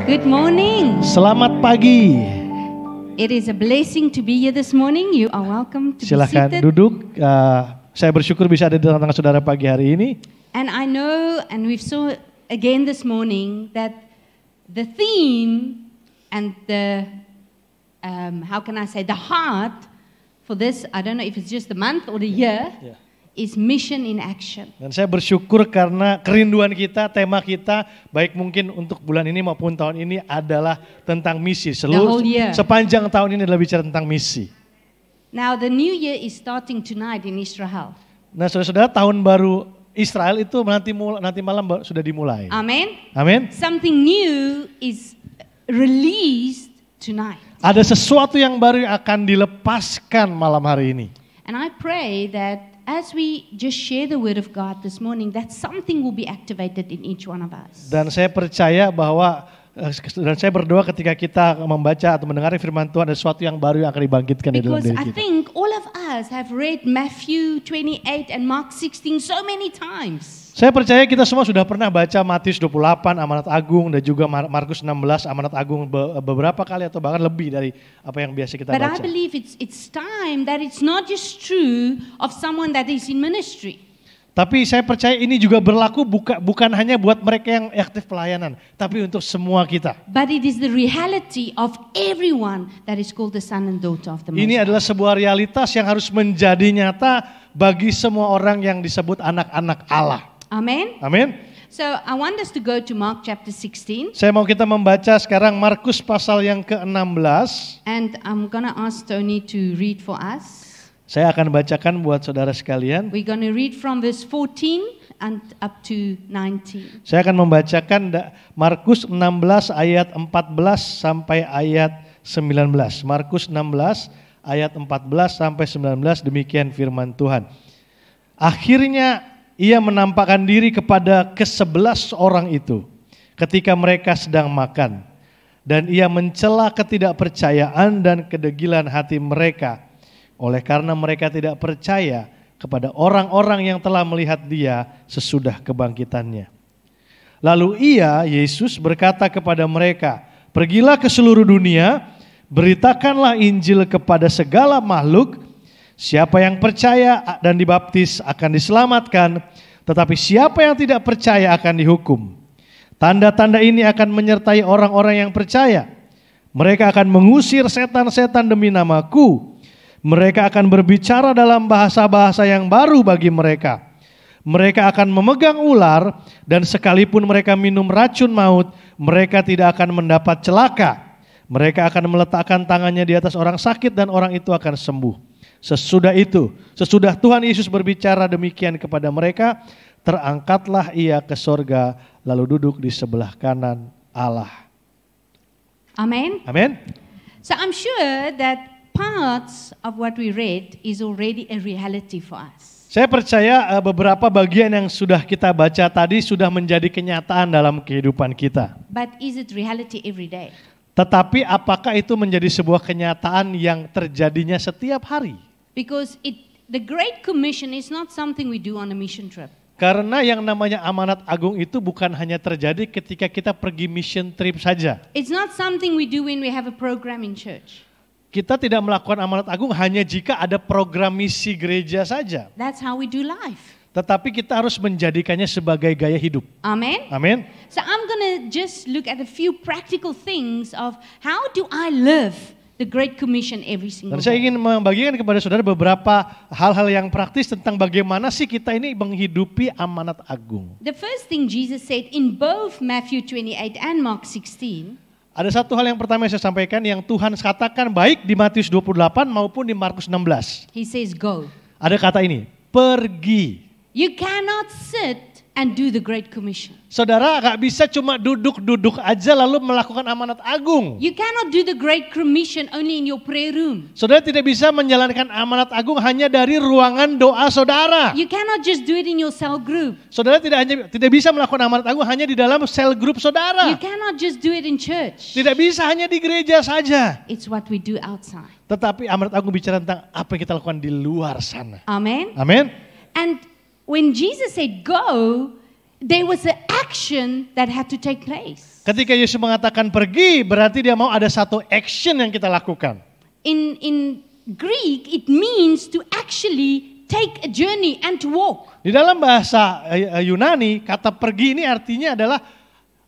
Good morning. Selamat pagi. It is a blessing to be here this morning. You are welcome to Silahkan be seated. duduk. Saya bersyukur bisa ada di tengah-tengah saudara pagi hari ini. And I know, and we've saw again this morning, that the theme and the, how can I say, the heart for this, I don't know if it's just the month or the year, is mission in action. Dan saya bersyukur karena kerinduan kita, tema kita, baik mungkin untuk bulan ini maupun tahun ini adalah tentang misi. whole year. Sepanjang tahun ini adalah bicara tentang misi. Now the new year is starting tonight in Israel. Nah saudara-saudara, tahun baru Israel itu nanti malam sudah dimulai. Amen. Amin. Something new is released tonight. Ada sesuatu yang baru yang akan dilepaskan malam hari ini. And I pray that as we just share the word of God this morning, that something will be activated in each one of us. Dan saya percaya bahwa dan saya berdoa ketika kita membaca atau mendengar firman Tuhan ada sesuatu yang baru yang akan dibangkitkan di dalam Because diri I kita. think all of us have read Matthew 28 and Mark 16 so many times. Saya percaya kita semua sudah pernah baca Matius 28 amanat agung dan juga Markus 16 amanat agung beberapa kali atau bahkan lebih dari apa yang biasa kita But I baca. believe it's time that it's not just true of someone that is in ministry. Tapi saya percaya ini juga berlaku bukan hanya buat mereka yang aktif pelayanan, tapi untuk semua kita. But it is the reality of everyone that is called the son and daughter of the Most Ini High. adalah sebuah realitas yang harus menjadi nyata bagi semua orang yang disebut anak-anak Allah. Amen. Amin. So I want us to go to Mark chapter 16. Saya mau kita membaca sekarang Markus pasal yang ke-16. And I'm going to ask Tony to read for us. Saya akan bacakan buat saudara sekalian. We're going to read from verse 14 and up to 19. Saya akan membacakan Markus 16 ayat 14 sampai ayat 19. Markus 16 ayat 14 sampai 19, demikian firman Tuhan. Akhirnya ia menampakkan diri kepada ke-11 orang itu ketika mereka sedang makan. Dan ia mencela ketidakpercayaan dan kedegilan hati mereka. Oleh karena mereka tidak percaya kepada orang-orang yang telah melihat dia sesudah kebangkitannya. Lalu ia, Yesus, berkata kepada mereka, "Pergilah ke seluruh dunia, beritakanlah Injil kepada segala makhluk. Siapa yang percaya dan dibaptis akan diselamatkan, tetapi siapa yang tidak percaya akan dihukum. Tanda-tanda ini akan menyertai orang-orang yang percaya. Mereka akan mengusir setan-setan demi namaku. Mereka akan berbicara dalam bahasa-bahasa yang baru bagi mereka. Mereka akan memegang ular dan sekalipun mereka minum racun maut, mereka tidak akan mendapat celaka. Mereka akan meletakkan tangannya di atas orang sakit dan orang itu akan sembuh." Sesudah Tuhan Yesus berbicara demikian kepada mereka, terangkatlah ia ke sorga lalu duduk di sebelah kanan Allah. Amen. Amin. So I'm sure that parts of what we read is already a reality for us. Saya percaya beberapa bagian yang sudah kita baca tadi sudah menjadi kenyataan dalam kehidupan kita. But is it reality every day? Tetapi apakah itu menjadi sebuah kenyataan yang terjadinya setiap hari? Because the Great Commission is not something we do on a mission trip. Karena yang namanya amanat agung itu bukan hanya terjadi ketika kita pergi mission trip saja. It's not something we do when we have a program in church. Kita tidak melakukan amanat agung hanya jika ada program misi gereja saja. That's how we do life. Tetapi kita harus menjadikannya sebagai gaya hidup. Amen. Amin. So I'm going to just look at a few practical things of how do I live the Great Commission every single Dan saya day. ingin membagikan kepada saudara beberapa hal-hal yang praktis tentang bagaimana sih kita ini menghidupi amanat agung. The first thing Jesus said in both Matthew 28 and Mark 16, Ada satu hal yang pertama yang saya sampaikan yang Tuhan katakan baik di Matius 28 maupun di Markus 16. he says go. Ada kata ini, pergi. You cannot sit and do the Great Commission. Saudara gak bisa cuma duduk-duduk aja lalu melakukan amanat agung. You cannot do the Great Commission only in your prayer room. Saudara tidak bisa menjalankan amanat agung hanya dari ruangan doa saudara. You cannot just do it in your cell group. Saudara tidak bisa melakukan amanat agung hanya di dalam sel grup saudara. You cannot just do it in church. Tidak bisa hanya di gereja saja. It's what we do outside. Tetapi amanat agung bicara tentang apa yang kita lakukan di luar sana. Amen. Amin. And when Jesus said go, there was an action that had to take place. Ketika Yesus mengatakan pergi, berarti dia mau ada satu action yang kita lakukan. In Greek, it means to actually take a journey and to walk. Di dalam bahasa Yunani, kata pergi ini artinya adalah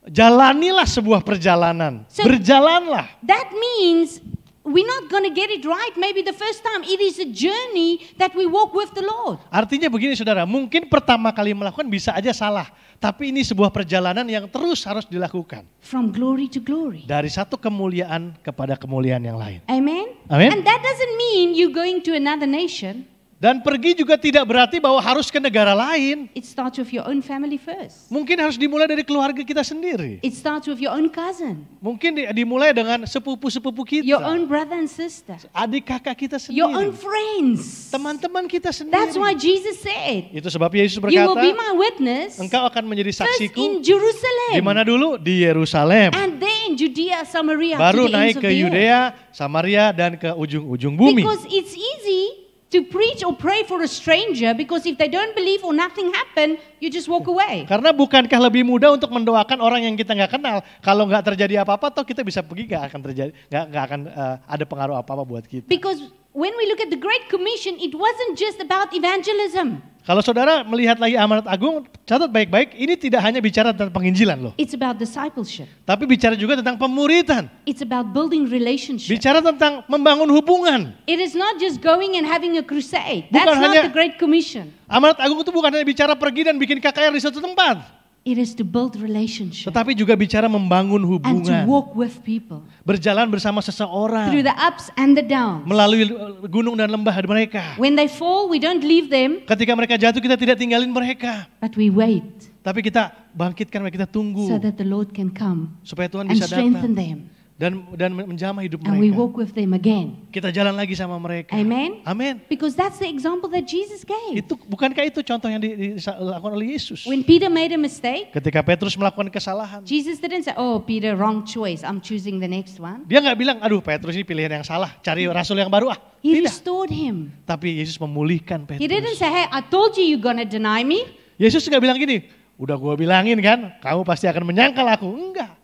jalanilah sebuah perjalanan. So, Berjalanlah. That means we're not going to get it right maybe the first time. It is a journey that we walk with the Lord. Artinya begini saudara, mungkin pertama kali melakukan bisa aja salah. Tapi ini sebuah perjalanan yang terus harus dilakukan. From glory to glory. Dari satu kemuliaan kepada kemuliaan yang lain. Amen? Amen. And that doesn't mean you going to another nation. Dan pergi juga tidak berarti bahwa harus ke negara lain. It starts with your own family first. Mungkin harus dimulai dari keluarga kita sendiri. It starts with your own cousin. Mungkin dimulai dengan sepupu-sepupu kita. Your own brother and sister. Adik kakak kita sendiri. Your own friends. Teman-teman kita sendiri. That's why Jesus said, Itu sebabnya Yesus you will berkata, be my witness engkau akan menjadi first saksiku. in Jerusalem. Di mana dulu? Di Yerusalem. And then Judea, Samaria, Baru to the ends naik of ke the earth. Yudea, Samaria, dan ke ujung-ujung bumi. Because it's easy to preach or pray for a stranger, because if they don't believe or nothing happen, you just walk away. Karena bukankah lebih mudah untuk mendoakan orang yang kita nggak kenal? Kalau nggak terjadi apa-apa, toh kita bisa pergi, nggak akan terjadi, nggak akan ada pengaruh apa-apa buat kita. Because when we look at the Great Commission, it wasn't just about evangelism. Kalau saudara melihat lagi amanat agung, catat baik-baik, ini tidak hanya bicara tentang penginjilan loh. It's about discipleship. Tapi bicara juga tentang pemuridan. It's about building relationship. Bicara tentang membangun hubungan. It is not just going and having a crusade. Bukan That's not hanya- the Great Commission. Amanat agung itu bukan hanya bicara pergi dan bikin KKR di satu tempat. It is to build relationship Tetapi juga bicara membangun and to hubungan. walk with people Berjalan bersama through seseorang. the ups and the downs. Melalui gunung dan lembah mereka. When they fall, we don't leave them, Ketika mereka jatuh kita tidak tinggalin mereka. but we wait Tapi kita bangkitkan mereka, kita tunggu. so that the Lord can come Supaya Tuhan and bisa strengthen datang. them. Dan menjamah hidup And we mereka. walk with them again. Kita jalan lagi sama mereka. Amen? Amin. Because that's the example that Jesus gave. Bukankah itu contoh yang dilakukan oleh Yesus? When Peter made a mistake, Ketika Petrus melakukan kesalahan. Jesus didn't say, oh, Peter, wrong choice. I'm choosing the next one. Dia nggak bilang, aduh Petrus ini pilihan yang salah. Cari rasul yang baru ah. He Tidak. restored him. Tapi Yesus memulihkan He didn't Petrus. say, hey, I told you you're going to deny me. Yesus nggak bilang gini, udah gua bilangin kan, kamu pasti akan menyangkal aku. Enggak.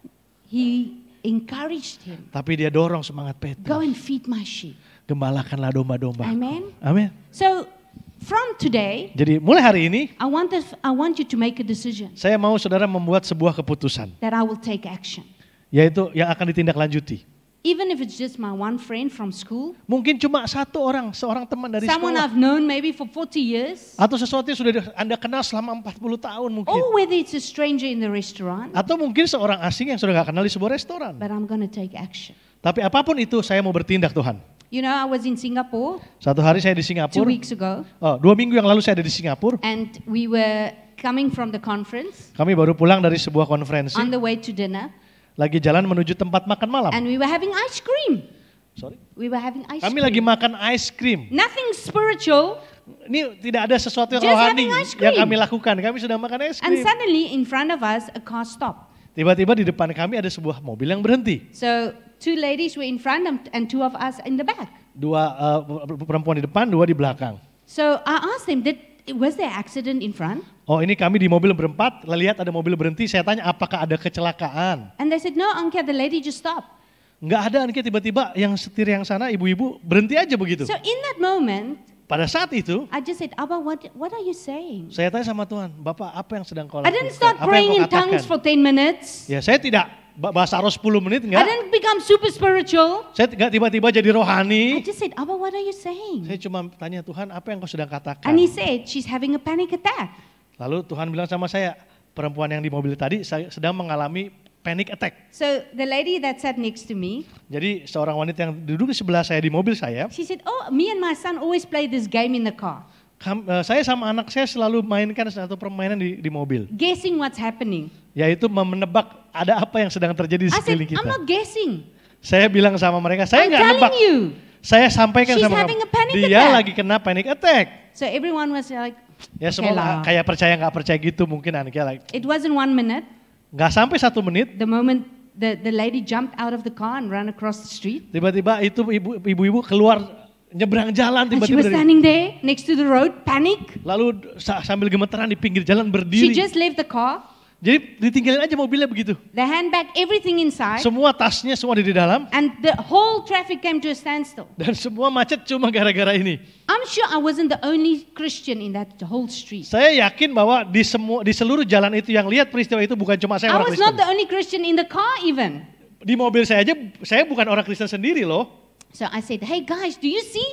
He encouraged him. Tapi dia dorong semangat Go Petrus. and feed my sheep. Gembalakanlah domba-domba. Amen. Amin. So from today, Jadi mulai hari ini, I want you to make a decision saya mau saudara membuat sebuah keputusan. that I will take action. Yaitu yang akan ditindaklanjuti. Even if it's just my one friend from school, Mungkin cuma satu orang, seorang teman dari someone sekolah. I've known maybe for 40 years, Atau sesuatu yang sudah Anda kenal selama 40 tahun mungkin. or whether it's a stranger in the restaurant, Atau mungkin seorang asing yang sudah gak kenal di sebuah restoran. but I'm going to take action. Tapi apapun itu saya mau bertindak Tuhan. You know, I was in Singapore Satu hari saya di 2 Singapura. weeks ago, 2 minggu yang lalu saya ada di Singapura. and we were coming from the conference Kami baru pulang dari sebuah konferensi. on the way to dinner, Lagi jalan menuju tempat makan malam. and we were having ice cream. Sorry. We were having ice Kami cream. lagi makan ice cream. Nothing spiritual, Ini tidak ada sesuatu yang Just rohani having ice yang cream. kami lakukan. Kami sedang makan ice and cream. suddenly in front of us a car stopped. Tiba-tiba di depan kami ada sebuah mobil yang berhenti. So 2 ladies were in front and 2 of us in the back. 2 perempuan di depan, 2 di belakang. So I asked them, was there accident in front? Oh ini kami di mobil berempat, lihat ada mobil berhenti. Saya tanya apakah ada kecelakaan. And they said, no, Ankia, the lady just stopped. Nggak ada, Anki, tiba-tiba yang setir yang sana ibu-ibu berhenti aja begitu. So in that moment, Pada saat itu, I just said, Abba, what are you saying? saya tanya sama Tuhan, Bapak apa yang sedang kau I lakukan? didn't start Apa yang praying kau in katakan? tongues for 10 minutes. Ya saya tidak bahasa roh 10 menit I enggak. didn't become super spiritual. Saya tidak tiba-tiba jadi I rohani. just said, Abba, what are you saying? Saya cuma tanya Tuhan apa yang kau sedang katakan. And he said, she's having a panic attack. Lalu Tuhan bilang sama saya, perempuan yang di mobil tadi saya sedang mengalami panic attack. So the lady that sat next to me, Jadi seorang wanita yang duduk di sebelah saya di mobil saya, she said, oh, me and my son always play this game in the car, saya sama anak saya selalu mainkan satu permainan di mobil. guessing what's happening. Yaitu menebak ada apa yang sedang terjadi di I said, sekeliling kita. I'm not guessing. Saya bilang sama mereka, saya I'm nggak nebak. telling you. Saya sampaikan She's sama having a panic kamu, dia attack. lagi kena panic attack. So everyone was like, Ya okay semua lah. kayak percaya nggak percaya gitu mungkin Ankia like, It wasn't 1 minute. nggak sampai 1 menit. The moment the lady jumped out of the car and ran across the street. Tiba-tiba itu ibu-ibu keluar nyebrang jalan And she tiba-tiba was standing there next to the road, panic. lalu sambil gemeteran di pinggir jalan She berdiri. just left the car, Jadi ditinggalin aja mobilnya begitu. the handbag, everything inside. Semua tasnya semua di dalam And the whole traffic came to a standstill. dan semua macet cuma gara-gara ini. I'm sure I wasn't the only Christian in that whole street. Saya yakin bahwa di seluruh jalan itu yang lihat peristiwa itu bukan cuma saya I orang was not Kristen. the only Christian in the car even. Di mobil saya aja saya bukan orang Kristen sendiri loh. So I said, hey guys, do you see?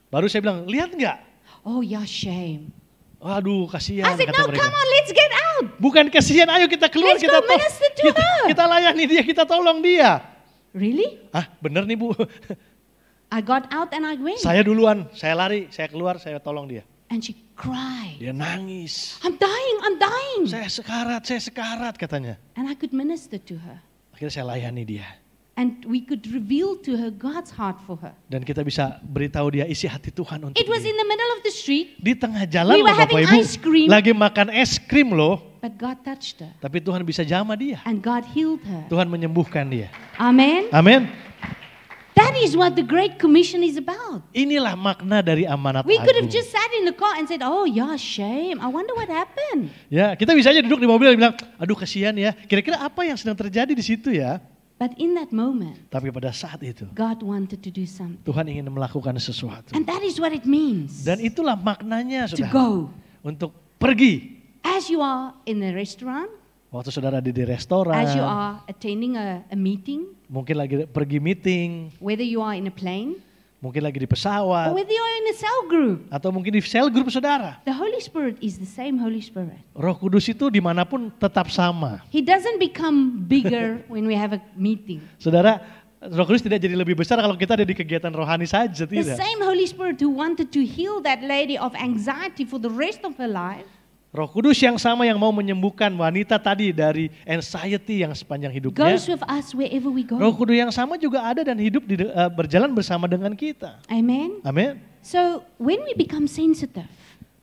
Baru saya bilang, lihat nggak? Oh yeah, shame. Waduh, kasihan I said, kata no, mereka. come on, let's get out. Bukan kasihan, ayo kita keluar, Let's kita go minister to her. kita layani dia, kita tolong dia. Really? Ah, bener nih Bu. I got out and I went. Saya duluan, saya lari, saya keluar, saya tolong dia. And she cried. Dia nangis. I'm dying. Saya sekarat katanya. And I could minister to her. Akhirnya saya layani dia. And we could reveal to her God's heart for her. Dan kita bisa beritahu dia isi hati Tuhan untuk It was dia. in the middle of the street, Di tengah jalan We were loh Bapak having Ibu, ice cream. lagi makan es krim loh. but God touched her. Tapi Tuhan bisa jamah dia. And God healed her. Tuhan menyembuhkan dia. Amen. Amin. That is what the Great Commission is about. Inilah makna dari amanat We could have agung. just sat in the car and said, oh yeah, shame. I wonder what happened. Ya, kita bisa aja duduk di mobil dan bilang, aduh kasihan ya. Kira-kira apa yang sedang terjadi di situ ya? But in that moment, Tapi pada saat itu, God wanted to do something. Tuhan ingin melakukan sesuatu. And that is what it means Dan itulah maknanya to saudara. go. Untuk pergi. As you are in a restaurant, Waktu saudara di restoran, as you are attending a meeting, mungkin lagi pergi meeting, whether you are in a plane, mungkin lagi di or pesawat, whether you are in a cell group, atau mungkin di sel grup saudara. the Holy Spirit is the same Holy Spirit. Roh Kudus itu dimanapun tetap sama. He doesn't become bigger when we have a meeting. Saudara, Roh Kudus tidak jadi lebih besar kalau kita ada di kegiatan rohani saja, The tidak. same Holy Spirit who wanted to heal that lady of anxiety for the rest of her life Roh Kudus yang sama yang mau menyembuhkan wanita tadi dari anxiety yang sepanjang hidupnya. goes with us wherever we Roh go. Kudus yang sama juga ada dan hidup berjalan bersama dengan kita. Amen. Amin. So when we become sensitive,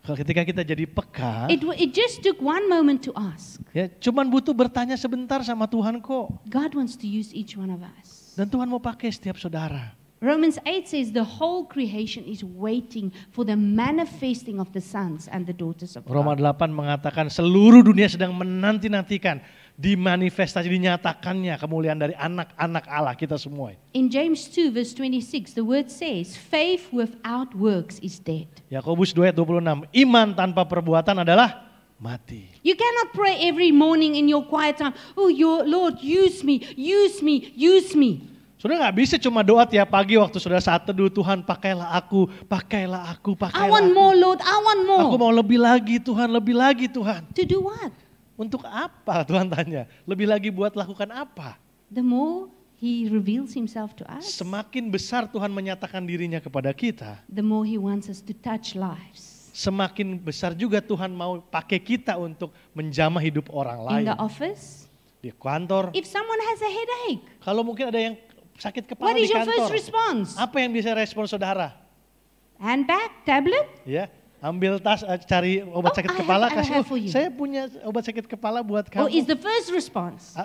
Ketika kita jadi peka, it just took one moment to ask. ya cuman butuh bertanya sebentar sama Tuhan kok. God wants to use each one of us. Dan Tuhan mau pakai setiap saudara. Romans 8 says the whole creation is waiting for the manifesting of the sons and the daughters of Roma God. 8 mengatakan seluruh dunia sedang menanti-nantikan dimanifestasi, dinyatakannya kemuliaan dari anak-anak Allah kita semua. In James 2 verse 26, the word says, faith without works is dead. Yakobus 2 ayat 26, iman tanpa perbuatan adalah mati. You cannot pray every morning in your quiet time, oh your Lord, use me, use me, use me. Saudara nggak bisa cuma doa tiap pagi waktu saudara saat teduh, Tuhan pakailah aku, pakailah aku, I pakailah want aku. more, Lord, I want more. Aku mau lebih lagi Tuhan, lebih lagi Tuhan. To do what? Untuk apa Tuhan tanya? Lebih lagi buat lakukan apa? The more He reveals Himself to us, Semakin besar Tuhan menyatakan dirinya kepada kita, the more He wants us to touch lives. semakin besar juga Tuhan mau pakai kita untuk menjamah hidup orang In lain. the office, Di kantor, if someone has a headache, kalau mungkin ada yang sakit kepala what di is your first kantor, response? apa yang bisa respon saudara? Handbag, tablet? Ya, ambil tas, cari obat Oh, sakit I kepala, have kasih. for you. Saya punya obat sakit kepala buat Or is kamu. the first response?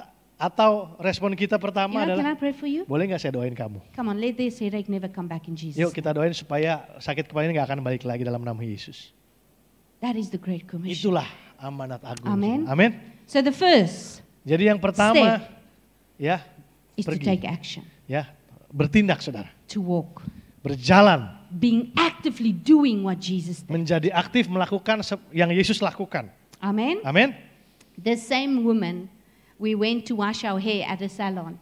Atau respon kita pertama Can adalah, I pray for you? boleh nggak saya doain kamu? Come on, let this headache never come back in Jesus. Yuk kita doain supaya sakit kepala ini nggak akan balik lagi dalam nama Yesus. That is the Great Commission. Itulah amanat agung. Amen. Amin. So the first Jadi yang pertama, ya, is to pergi. take action, Ya, bertindak saudara. to walk, Berjalan, being actively doing what Jesus did. menjadi aktif melakukan yang Yesus lakukan. Amen. Amin. The same woman, we went to wash our hair at a salon.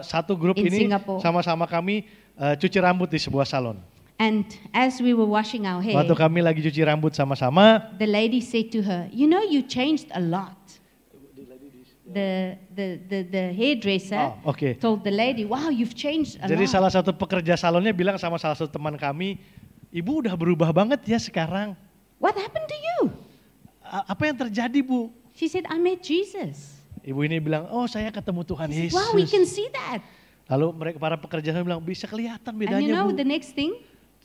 Satu grup In ini Singapore. sama-sama kami cuci rambut di sebuah salon. And as we were washing our hair, Waktu kami lagi cuci rambut sama-sama, the lady said to her, you know, you changed a lot. The hairdresser Oh, oke. told the lady, wow, you've changed a Jadi lot. salah satu pekerja salonnya bilang sama salah satu teman kami, ibu udah berubah banget ya sekarang. What happened to you? Apa yang terjadi Bu? She said, I met Jesus. Ibu ini bilang, oh saya ketemu Tuhan She Yesus. said, wow, we can see that. Lalu mereka para pekerja salon bilang, bisa kelihatan And you bedanya know Bu. the next thing?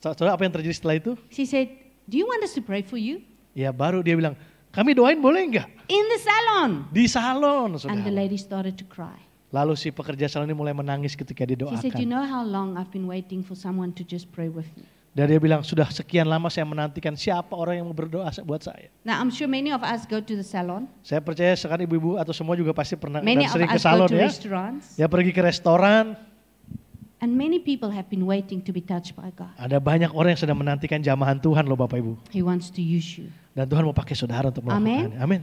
Saudara apa yang terjadi setelah itu? She said, do you want us to pray for you? Ya baru dia bilang, kami doain boleh nggak? In the salon. Di salon, And the saudara. lady started to cry. Lalu si pekerja salon ini mulai menangis ketika She said, "You didoakan. know how long I've been waiting for someone to just pray with me." Dan dia bilang, sudah sekian lama saya menantikan siapa orang yang mau berdoa buat saya. Now, I'm sure many of us go to the salon. Saya percaya sekarang ibu-ibu atau semua juga pasti pernah Many dan of sering ke us go salon to ya. restaurants. Ya pergi ke restoran, And many people have been waiting to be touched by God. ada banyak orang yang sedang menantikan jamahan Tuhan loh Bapak Ibu. He wants to use you. Dan Tuhan mau pakai saudara untuk melakukannya. Amin.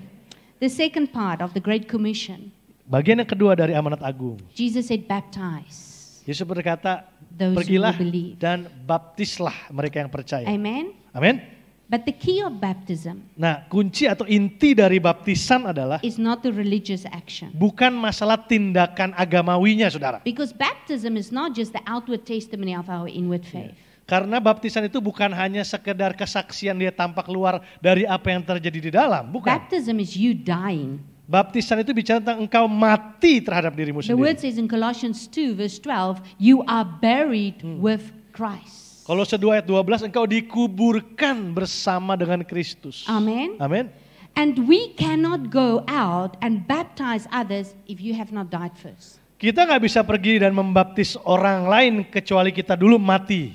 The second part of the Great Commission, Bagian yang kedua dari amanat agung. Jesus said, "Baptize Yesus berkata, those who pergilah believe." dan baptislah mereka yang percaya. Amen. Amin. But the key of baptism Nah, kunci atau inti dari baptisan adalah is not the religious action. bukan masalah tindakan agamawinya, saudara. Because baptism is not just the outward testimony of our inward faith. Karena baptisan itu bukan hanya sekedar kesaksian dia tampak luar dari apa yang terjadi di dalam, bukan. Baptism is you dying. Baptisan itu bicara tentang engkau mati terhadap dirimu The word sendiri. says in Colossians 2 verse 12, you are buried with Christ. Kolose 2 ayat 12, engkau dikuburkan bersama dengan Kristus. Amen. Amin. And we cannot go out and baptize others if you have not died first. Kita nggak bisa pergi dan membaptis orang lain kecuali kita dulu mati.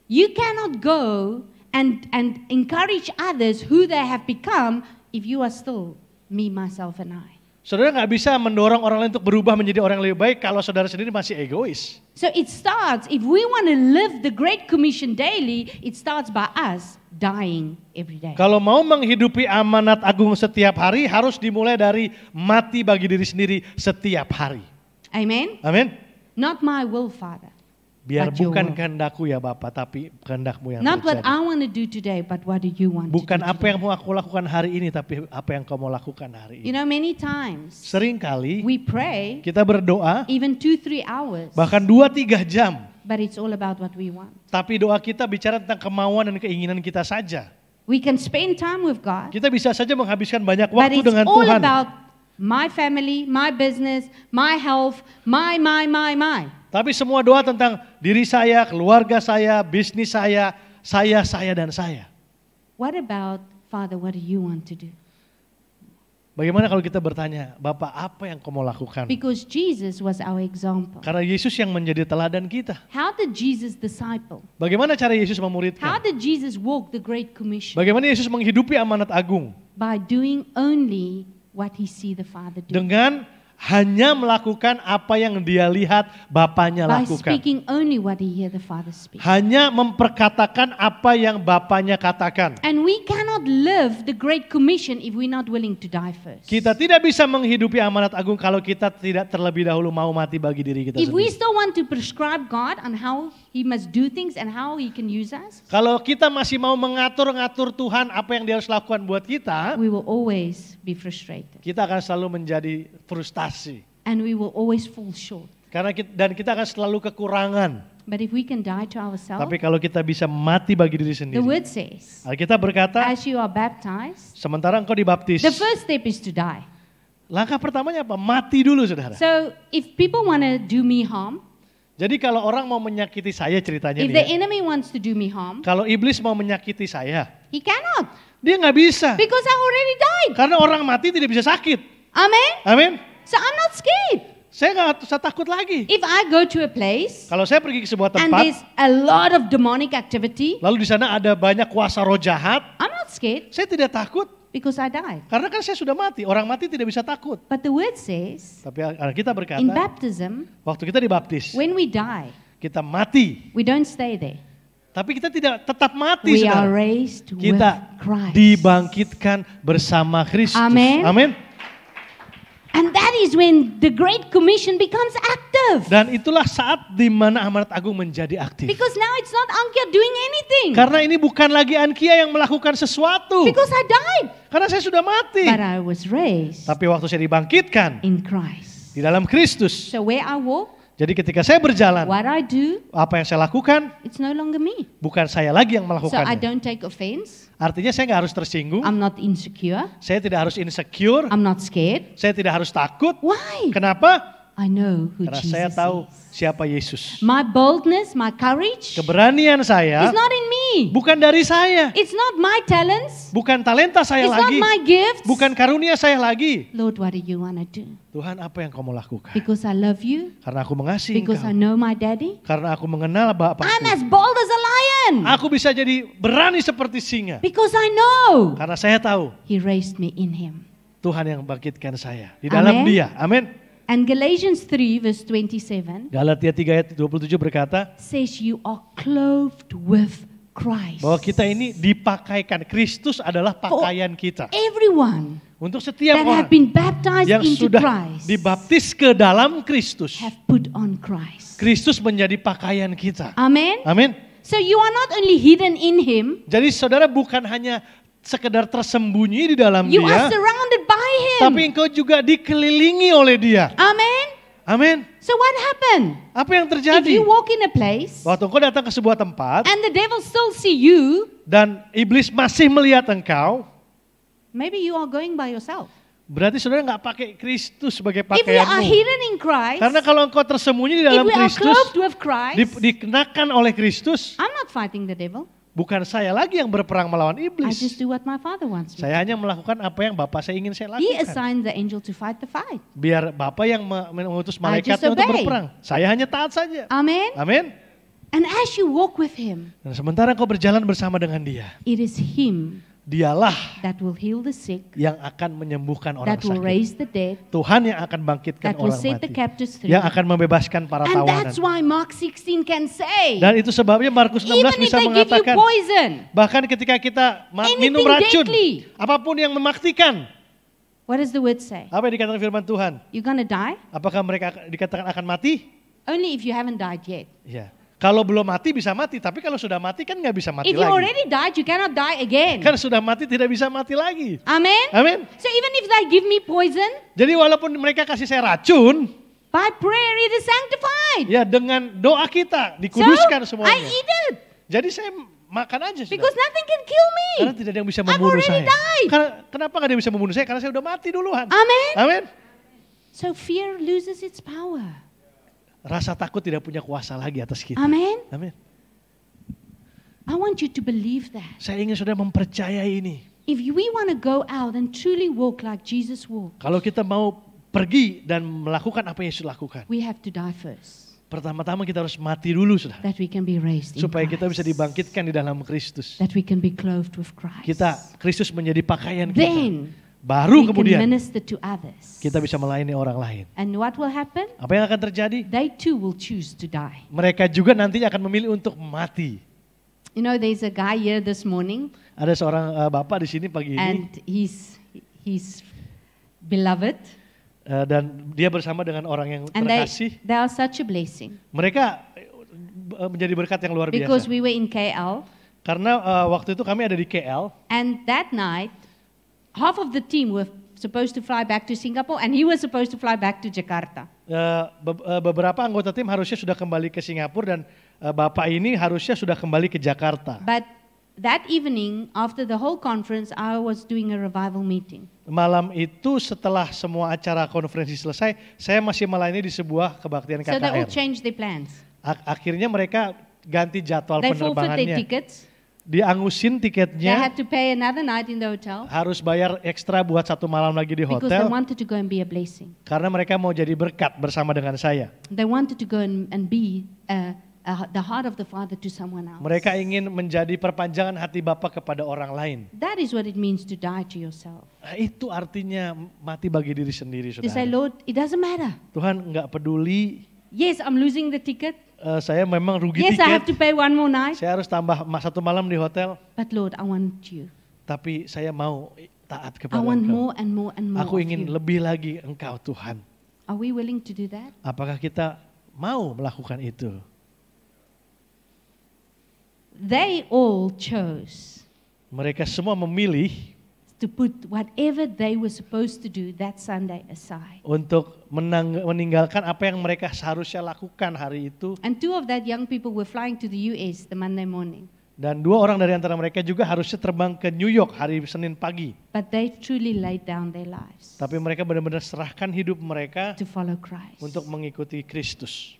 You cannot go and encourage others who they have become if you are still me, myself, and I. Saudara nggak bisa mendorong orang lain untuk berubah menjadi orang yang lebih baik kalau saudara sendiri masih egois. So it starts, if we want to live the Great Commission daily, it starts by us dying every day. Kalau mau menghidupi amanat agung setiap hari harus dimulai dari mati bagi diri sendiri setiap hari. Amen? Amin. Not my will, Father. Biar But your bukan will. kehendakku ya Bapa, tapi kehendakmu yang Not what terjadi. I want to do today, but what do you want Bukan to do apa today? yang mau aku lakukan hari ini, tapi apa yang kau mau lakukan hari You ini. know, many times Seringkali we pray kita berdoa even 2-3 hours, bahkan 2-3 jam. but it's all about what we want. Tapi doa kita bicara tentang kemauan dan keinginan kita saja. We can spend time with God, Kita bisa saja menghabiskan banyak but waktu it's dengan all Tuhan. about my family, my business, my health, my. Tapi semua doa tentang diri saya, keluarga saya, bisnis saya, dan saya. What about, Father, what do you want to do? Bagaimana kalau kita bertanya, Bapak apa yang kau mau lakukan? Because Jesus was our example. Karena Yesus yang menjadi teladan kita. How did Jesus disciple? Bagaimana cara Yesus How memuridkan? did Jesus walk the Great Commission? Bagaimana Yesus menghidupi amanat agung? By doing only what he see the Father do. Dengan hanya melakukan apa yang dia lihat Bapaknya By lakukan. speaking only what he hear the Father speak. Hanya memperkatakan apa yang Bapaknya katakan. And we cannot live the Great Commission if we're not willing to die first. Kita tidak bisa menghidupi amanat agung kalau kita tidak terlebih dahulu mau mati bagi diri kita If we sendiri. still want to prescribe God on how he must do things and how he can use us, Kalau kita masih mau mengatur-ngatur Tuhan apa yang dia harus lakukan buat kita, we will always be frustrated. kita akan selalu menjadi frustasi. And we will always fall short. Karena kita akan selalu kekurangan. But if we can die to ourselves, Tapi kalau kita bisa mati bagi diri the sendiri. word says, Alkitab berkata, as you are baptized, sementara engkau dibaptis. the first step is to die. Langkah pertamanya apa? Mati dulu, saudara. So if people want to do me harm, Jadi kalau orang mau menyakiti saya ceritanya if nih the ya, enemy wants to do me harm, kalau iblis mau menyakiti saya, he cannot dia nggak bisa. because I already died. Karena orang mati tidak bisa sakit. Amen? Amin. So I'm not scared. Saya nggak usah takut lagi. If I go to a place Kalau saya pergi ke sebuah and tempat, there's a lot of demonic activity, lalu di sana ada banyak kuasa roh jahat, I'm not scared saya tidak takut. because I died. Karena kan saya sudah mati. Orang mati tidak bisa takut. But the word says, Tapi kita berkata, in baptism, waktu kita dibaptis, when we die, kita mati. we don't stay there. Tapi kita tidak tetap mati, We are saudara. raised with Kita Christ. dibangkitkan bersama Kristus. Amen. Amin. And that is when the Great Commission becomes active. Dan itulah saat di mana amanat agung menjadi aktif. Because now it's not Ankia doing anything. Karena ini bukan lagi Ankia yang melakukan sesuatu. Because I died. Karena saya sudah mati. But I was raised Tapi waktu saya dibangkitkan in Christ. di dalam Kristus. So where I walk, Jadi ketika saya berjalan, what I do, apa yang saya lakukan it's no longer me. bukan saya lagi yang So I melakukannya. don't take offense. Artinya saya nggak harus tersinggung, I'm not insecure. saya tidak harus insecure, I'm not scared. saya tidak harus takut. Why? Kenapa? I know who Karena Jesus saya tahu is. siapa Yesus. My boldness, my courage Keberanian saya is not in me. me. bukan dari saya, It's not my talents. bukan talenta saya It's not lagi, my gifts. bukan karunia saya lagi. Lord, what do you want to do? Tuhan, apa yang kau mau lakukan? Because I love you. Karena aku mengasihi Because I Engkau, know my daddy. karena aku mengenal I'm Bapakku, as bold as a lion. aku bisa jadi berani seperti singa. Because I know Karena saya tahu He raised me in Him. Tuhan yang bangkitkan saya di dalam Amen. Dia. Amin. And Galatians 3 verse 27 Galatia 3 ayat 27 berkata says you are clothed with Christ. bahwa kita ini dipakaikan. Kristus adalah pakaian kita. Everyone Untuk setiap that have orang been baptized yang into sudah Christ dibaptis ke dalam Kristus, have put on Christ. Kristus menjadi pakaian kita. Amen. Amin. So you are not only hidden in Him, Jadi saudara bukan hanya sekedar tersembunyi di dalam you are Dia, surrounded by Him. tapi engkau juga dikelilingi oleh Dia. Amen. Amin. So what happened? Apa yang If terjadi? you walk in a place Waktu engkau datang ke sebuah tempat and the devil still see you, dan iblis masih melihat engkau, maybe you are going by yourself. berarti saudara nggak pakai Kristus sebagai If we are pakaianmu. hidden in Christ, Karena kalau engkau tersembunyi di if dalam we are Kristus, clothed with Christ, dikenakan oleh Kristus, I'm not fighting the devil. bukan saya lagi yang berperang melawan I iblis. just do what my Father wants me. Saya hanya melakukan apa yang Bapak saya ingin saya He lakukan. assigned the angel to fight the fight. Biar Bapak yang mengutus just malaikatnya untuk obey. berperang. Saya hanya taat saja. Amen. Amin. And as you walk with Him, Dan sementara kau berjalan bersama dengan Dia, it is Him Dialah that will heal the sick, yang akan menyembuhkan orang that will sakit. raise the dead, Tuhan yang akan bangkitkan that will orang set the mati. captives free. Yang akan membebaskan para And tawanan. that's why Mark 16 can say, Dan itu sebabnya Markus 16 even if bisa they give you mengatakan, poison, bahkan ketika kita anything minum racun, deadly. apapun yang mematikan, what does the word say? apa yang dikatakan firman Tuhan? You're going to die? Apakah mereka dikatakan akan mati? Only if you haven't died yet. Ya. Kalau belum mati bisa mati, tapi kalau sudah mati kan nggak bisa mati If you lagi. already died, you cannot die again. Kan sudah mati tidak bisa mati lagi. Amen? Amin. So even if they give me poison, Jadi walaupun mereka kasih saya racun, by prayer it is sanctified. ya dengan doa kita So dikuduskan I semuanya. eat it Jadi saya makan aja sudah. because nothing can kill me. Karena tidak ada yang bisa I've membunuh already saya. died. Kenapa nggak ada yang bisa membunuh saya? Karena saya udah mati duluan. Amen? Amin. So fear loses its power. Rasa takut tidak punya kuasa lagi atas kita. Amen? Amin. I want you to believe that. Saya ingin saudara mempercayai ini. If we want to go out and truly walk like Jesus walked, Kalau kita mau pergi dan melakukan apa yang Yesus lakukan, we have to die first, pertama-tama kita harus mati dulu, saudara. that we can be raised in Supaya kita bisa Christ, dibangkitkan di dalam Kristus. that we can be clothed with Christ. Kristus menjadi pakaian kita. Then Baru we can kemudian minister to others. kita bisa melayani orang lain. And what will happen? Apa yang akan terjadi? They too will choose to die. Mereka juga nantinya akan memilih untuk mati. You know, there's a guy here this morning, Ada seorang bapak di sini pagi ini and he's beloved, dan dia bersama dengan orang yang and terkasih. they are such a blessing. Mereka menjadi berkat yang luar Because biasa. we were in KL, Karena waktu itu kami ada di KL. and that night, half of the team were supposed to fly back to Singapore, and he was supposed to fly back to Jakarta. Beberapa anggota tim harusnya sudah kembali ke Singapura dan bapak ini harusnya sudah kembali ke Jakarta. But that evening, after the whole conference, I was doing a revival meeting. Malam itu setelah semua acara konferensi selesai, saya masih melayani di sebuah kebaktian So they all KKR. changed their plans. Akhirnya mereka ganti jadwal They forfeit their penerbangannya. tickets. Diangusin They tiketnya, had to pay another night in the hotel harus bayar ekstra buat 1 malam lagi di because they hotel. wanted to go and be a blessing. Karena mereka mau jadi berkat bersama dengan saya. They wanted to go and be the heart of the Father to someone else. Mereka ingin menjadi perpanjangan hati Bapa kepada orang lain. That is what it means to die to yourself. Nah, itu artinya mati bagi diri sendiri, To say, saudara. Lord, it doesn't matter. Tuhan nggak peduli, Yes, I'm losing the ticket. saya memang rugi Yes, I have to tiket. pay one more night. Saya harus tambah 1 malam di hotel. But Lord, I want you. Tapi saya mau taat I kepada want Engkau. more and more and more Aku of ingin you. lebih lagi Engkau, Tuhan. Are we willing to do that? Apakah kita mau melakukan itu? They all chose Mereka semua memilih to put whatever they were supposed to do that Sunday aside. untuk meninggalkan apa yang mereka seharusnya lakukan hari itu. And 2 of that young people were flying to the US the Monday morning. Dan 2 orang dari antara mereka juga harusnya terbang ke New York hari Senin pagi. But they truly laid down their lives Tapi mereka benar-benar serahkan hidup mereka to follow Christ. untuk mengikuti Kristus.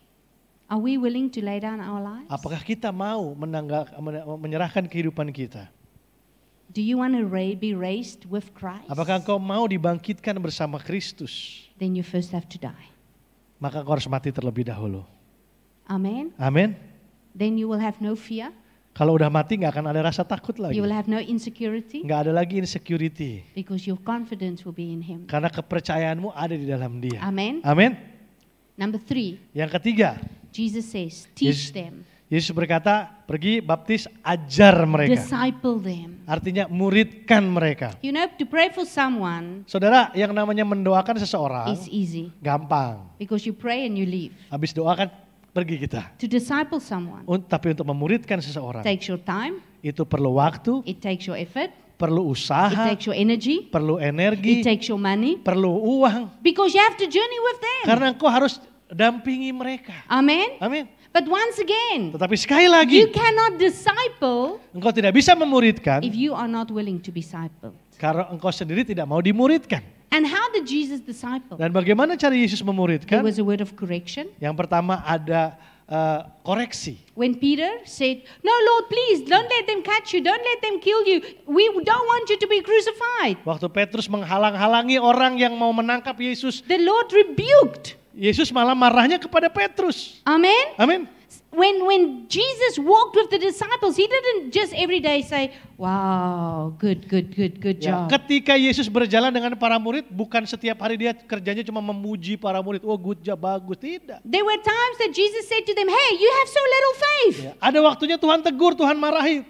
Are we willing to lay down our lives? Apakah kita mau menyerahkan kehidupan kita? Do you want to be raised with Christ? Apakah engkau mau dibangkitkan bersama Kristus? Then you first have to die. Maka engkau harus mati terlebih dahulu. Amen. Amin. Then you will have no fear. Kalau udah mati nggak akan ada rasa takut lagi. You will have no insecurity. Nggak ada lagi insecurity. Because your confidence will be in Him. Karena kepercayaanmu ada di dalam Dia. Amen. Amin. Number 3. Yang ketiga, Jesus says, teach them. Yesus berkata, pergi baptis, ajar mereka. Disciple them. Artinya muridkan mereka. You know, to pray for someone Saudara, yang namanya mendoakan seseorang is easy. gampang. Because you pray and you leave. Habis doakan, pergi kita. To disciple someone Tapi untuk memuridkan seseorang, takes your time, itu perlu waktu, it takes your effort, perlu it usaha, takes your energy, perlu it energi, takes your money. perlu uang. Because you have to journey with them. Karena engkau harus dampingi mereka. Amen. Amin. But once again, Tetapi sekali you lagi, cannot disciple engkau tidak bisa memuridkan if you are not willing to be discipled. karena engkau sendiri tidak mau dimuridkan. And how did Jesus disciple? Dan bagaimana cara Yesus There memuridkan? was a word of correction. Yang pertama ada koreksi. When Peter said, "No, Lord, please don't let them catch you. Don't let them kill you. We don't want you to be crucified." Waktu Petrus menghalang-halangi orang yang mau menangkap Yesus, The Lord rebuked. Yesus malah marahnya kepada Petrus. Amen. Amin. When Jesus walked with the disciples, He didn't just every day say, "Wow, good Ya, job." ketika Yesus berjalan dengan para murid, bukan setiap hari dia kerjanya cuma memuji para murid. Oh, good job, bagus. Tidak. There were times that Jesus said to them, "Hey, you have so little faith." Ya, ada waktunya Tuhan tegur, Tuhan marahi.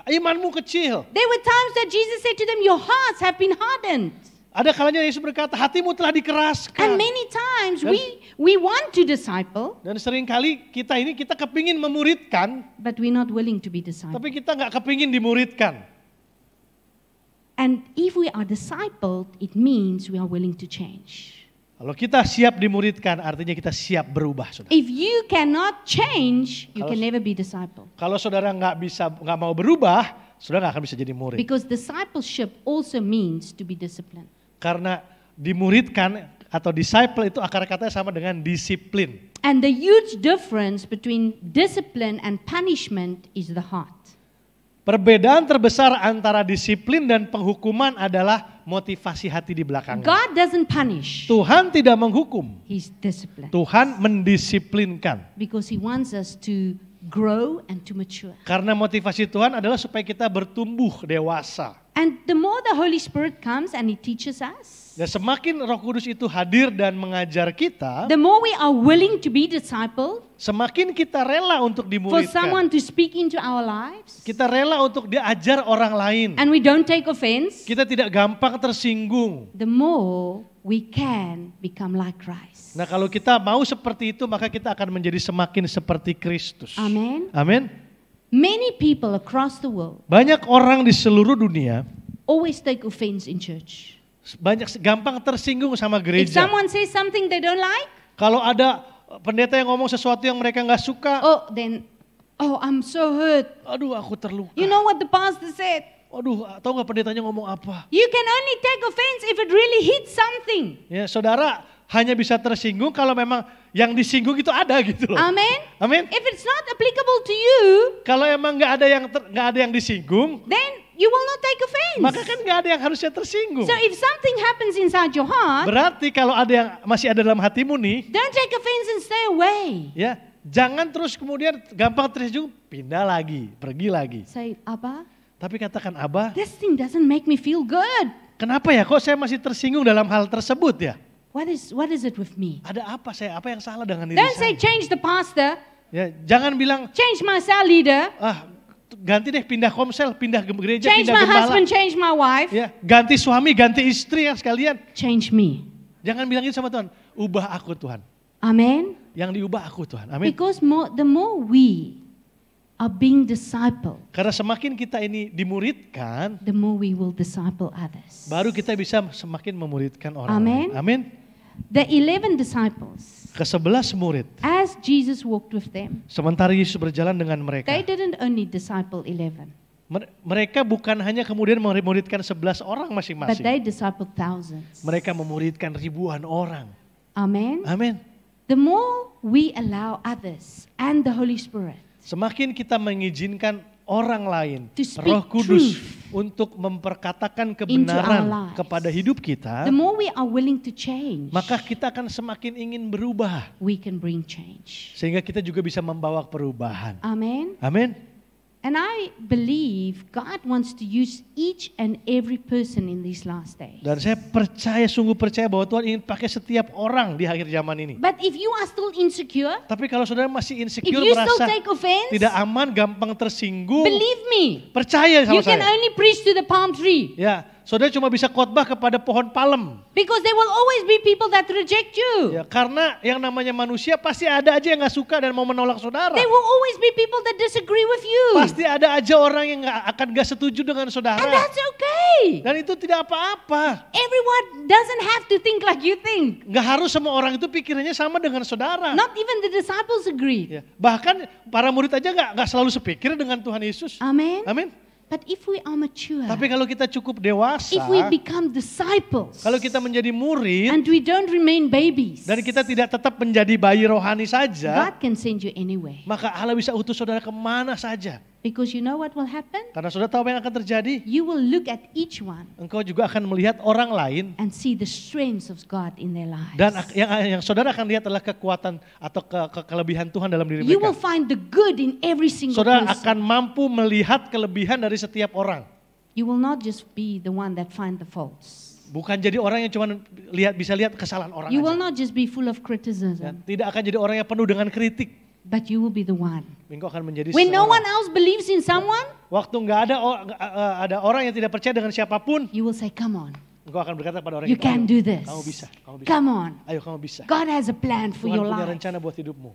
Imanmu kecil. There were times that Jesus said to them, "Your hearts have been hardened." Ada kalanya Yesus berkata, hatimu telah And dikeraskan. many times we want to disciple, Dan seringkali kita kepingin memuridkan, but we're not willing to be discipled. tapi kita nggak kepingin dimuridkan. And if we are discipled, it means we are willing to change. Kalau kita siap dimuridkan, artinya kita siap berubah, saudara. If you cannot change, you Kalau- can never be discipled. Kalau saudara nggak mau berubah, saudara nggak akan bisa jadi murid. Because discipleship also means to be disciplined. Karena dimuridkan atau disciple itu akar katanya sama dengan disiplin. And the huge difference between discipline and punishment is the heart. Perbedaan terbesar antara disiplin dan penghukuman adalah motivasi hati di belakangnya. God doesn't punish. Tuhan tidak menghukum, He's disciplined. Tuhan mendisiplinkan. Because He wants us to grow and to mature. Karena motivasi Tuhan adalah supaya kita bertumbuh dewasa. And the more the Holy Spirit comes and He teaches us, Dan semakin Roh Kudus itu hadir dan mengajar kita, the more we are willing to be discipled, semakin kita rela untuk for someone dimuridkan. to speak into our lives, Kita rela untuk diajar orang lain. and we don't take offense, Kita tidak gampang tersinggung. the more we can become like Christ. Nah, kalau kita mau seperti itu, maka kita akan menjadi semakin seperti Kristus. Amen. Amin. Many people across the world Banyak orang di seluruh dunia always take offense in church. gampang tersinggung sama If gereja. someone says something they don't like, Kalau ada pendeta yang ngomong sesuatu yang mereka nggak suka, I'm so hurt. aduh aku terluka. You know what the pastor said? Aduh, tahu nggak pendetanya ngomong apa? You can only take offense if it really hits something. Ya, saudara hanya bisa tersinggung kalau memang yang disinggung itu ada gitu loh. Amen. Amin. If it's not applicable to you, Kalau emang nggak ada yang disinggung, then you will not take offense. maka kan nggak ada yang harusnya tersinggung. So if something happens inside your heart, Berarti kalau ada yang masih ada dalam hatimu nih, don't take offense and stay away. ya jangan terus kemudian gampang tersinggung, pindah lagi, pergi lagi. Say, Abba, Tapi katakan, Abah, this thing doesn't make me feel good. kenapa ya kok saya masih tersinggung dalam hal tersebut ya? What is it with me? Ada apa apa yang salah dengan diri Don't say saya? change the pastor, Ya, jangan bilang, change my cell leader, ganti deh pindah komsel, pindah gereja, change pindah my gembala. husband, change my wife, Ya, ganti suami, ganti istri ya sekalian. change me. Jangan bilangin sama Tuhan, ubah aku Tuhan. Amen. Yang diubah aku Tuhan. Amin. Because the more we are being discipled, Karena semakin kita ini dimuridkan, the more we will disciple others. baru kita bisa semakin memuridkan orang Amen. lain. Amin. The 11 disciples, Ke-11 murid. as Jesus walked with them, Sementara Yesus berjalan dengan mereka. they didn't only disciple 11, Mereka bukan hanya kemudian memuridkan 11 orang but masing-masing. they discipled thousands. Mereka memuridkan ribuan orang. Amen. Amin. the more we allow others and the Holy Spirit Semakin kita mengizinkan orang lain, to speak Roh Kudus truth untuk memperkatakan into our kebenaran lives, kepada hidup kita, the more we are willing to change, maka kita akan semakin ingin berubah. we can bring change. Sehingga kita juga bisa membawa perubahan. Amen. Amin. And I believe God wants to use each and every person in these last days. Dan saya percaya, sungguh percaya bahwa Tuhan ingin pakai setiap orang di akhir zaman ini. But if you are still insecure, Tapi kalau saudara masih if insecure, you still merasa take offense, tidak aman, gampang tersinggung, believe me, percaya you sama can saya. only preach to the palm tree. Ya, saudara cuma bisa khotbah kepada pohon palem. Because there will always be people that reject you. Ya, karena yang namanya manusia pasti ada aja yang gak suka dan mau menolak saudara. There will always be people that disagree with you. Pasti ada aja orang yang akan gak setuju dengan And saudara. that's okay. Dan itu tidak apa-apa. Everyone doesn't have to think like you think. Gak harus semua orang itu pikirannya sama dengan saudara. Not even the disciples agreed. Ya, bahkan para murid aja gak selalu sepikir dengan Tuhan Yesus. Amen. Amin. But if we are mature, Tapi kalau kita cukup dewasa, if we become disciples, kalau kita menjadi murid, and we don't remain babies, dan kita tidak tetap menjadi bayi rohani saja, God can send you anywhere. maka Allah bisa utus saudara kemana saja. Because you know what will happen? Karena saudara tahu apa yang akan terjadi? You will look at each one Engkau juga akan melihat orang lain, and see the strengths of God in their lives. dan yang saudara akan lihat adalah kekuatan atau kelebihan Tuhan dalam diri You will mereka. find the good in every single Saudara person. akan mampu melihat kelebihan dari setiap orang. You will not just be the one that find the faults. Bukan jadi orang yang cuma bisa lihat kesalahan orang You aja. will not just be full of Ya, criticism, tidak akan jadi orang yang penuh dengan kritik. but you will be the one. Engkau akan menjadi When no one seorang. else believes in someone, Waktu nggak ada orang yang tidak percaya dengan siapapun, you will say, come on, engkau akan berkata pada orang you itu, can "Ayo, do this. Kamu bisa, kamu bisa. Come on. Ayo kamu bisa. God has a plan for Tuhan your punya life. rencana buat hidupmu."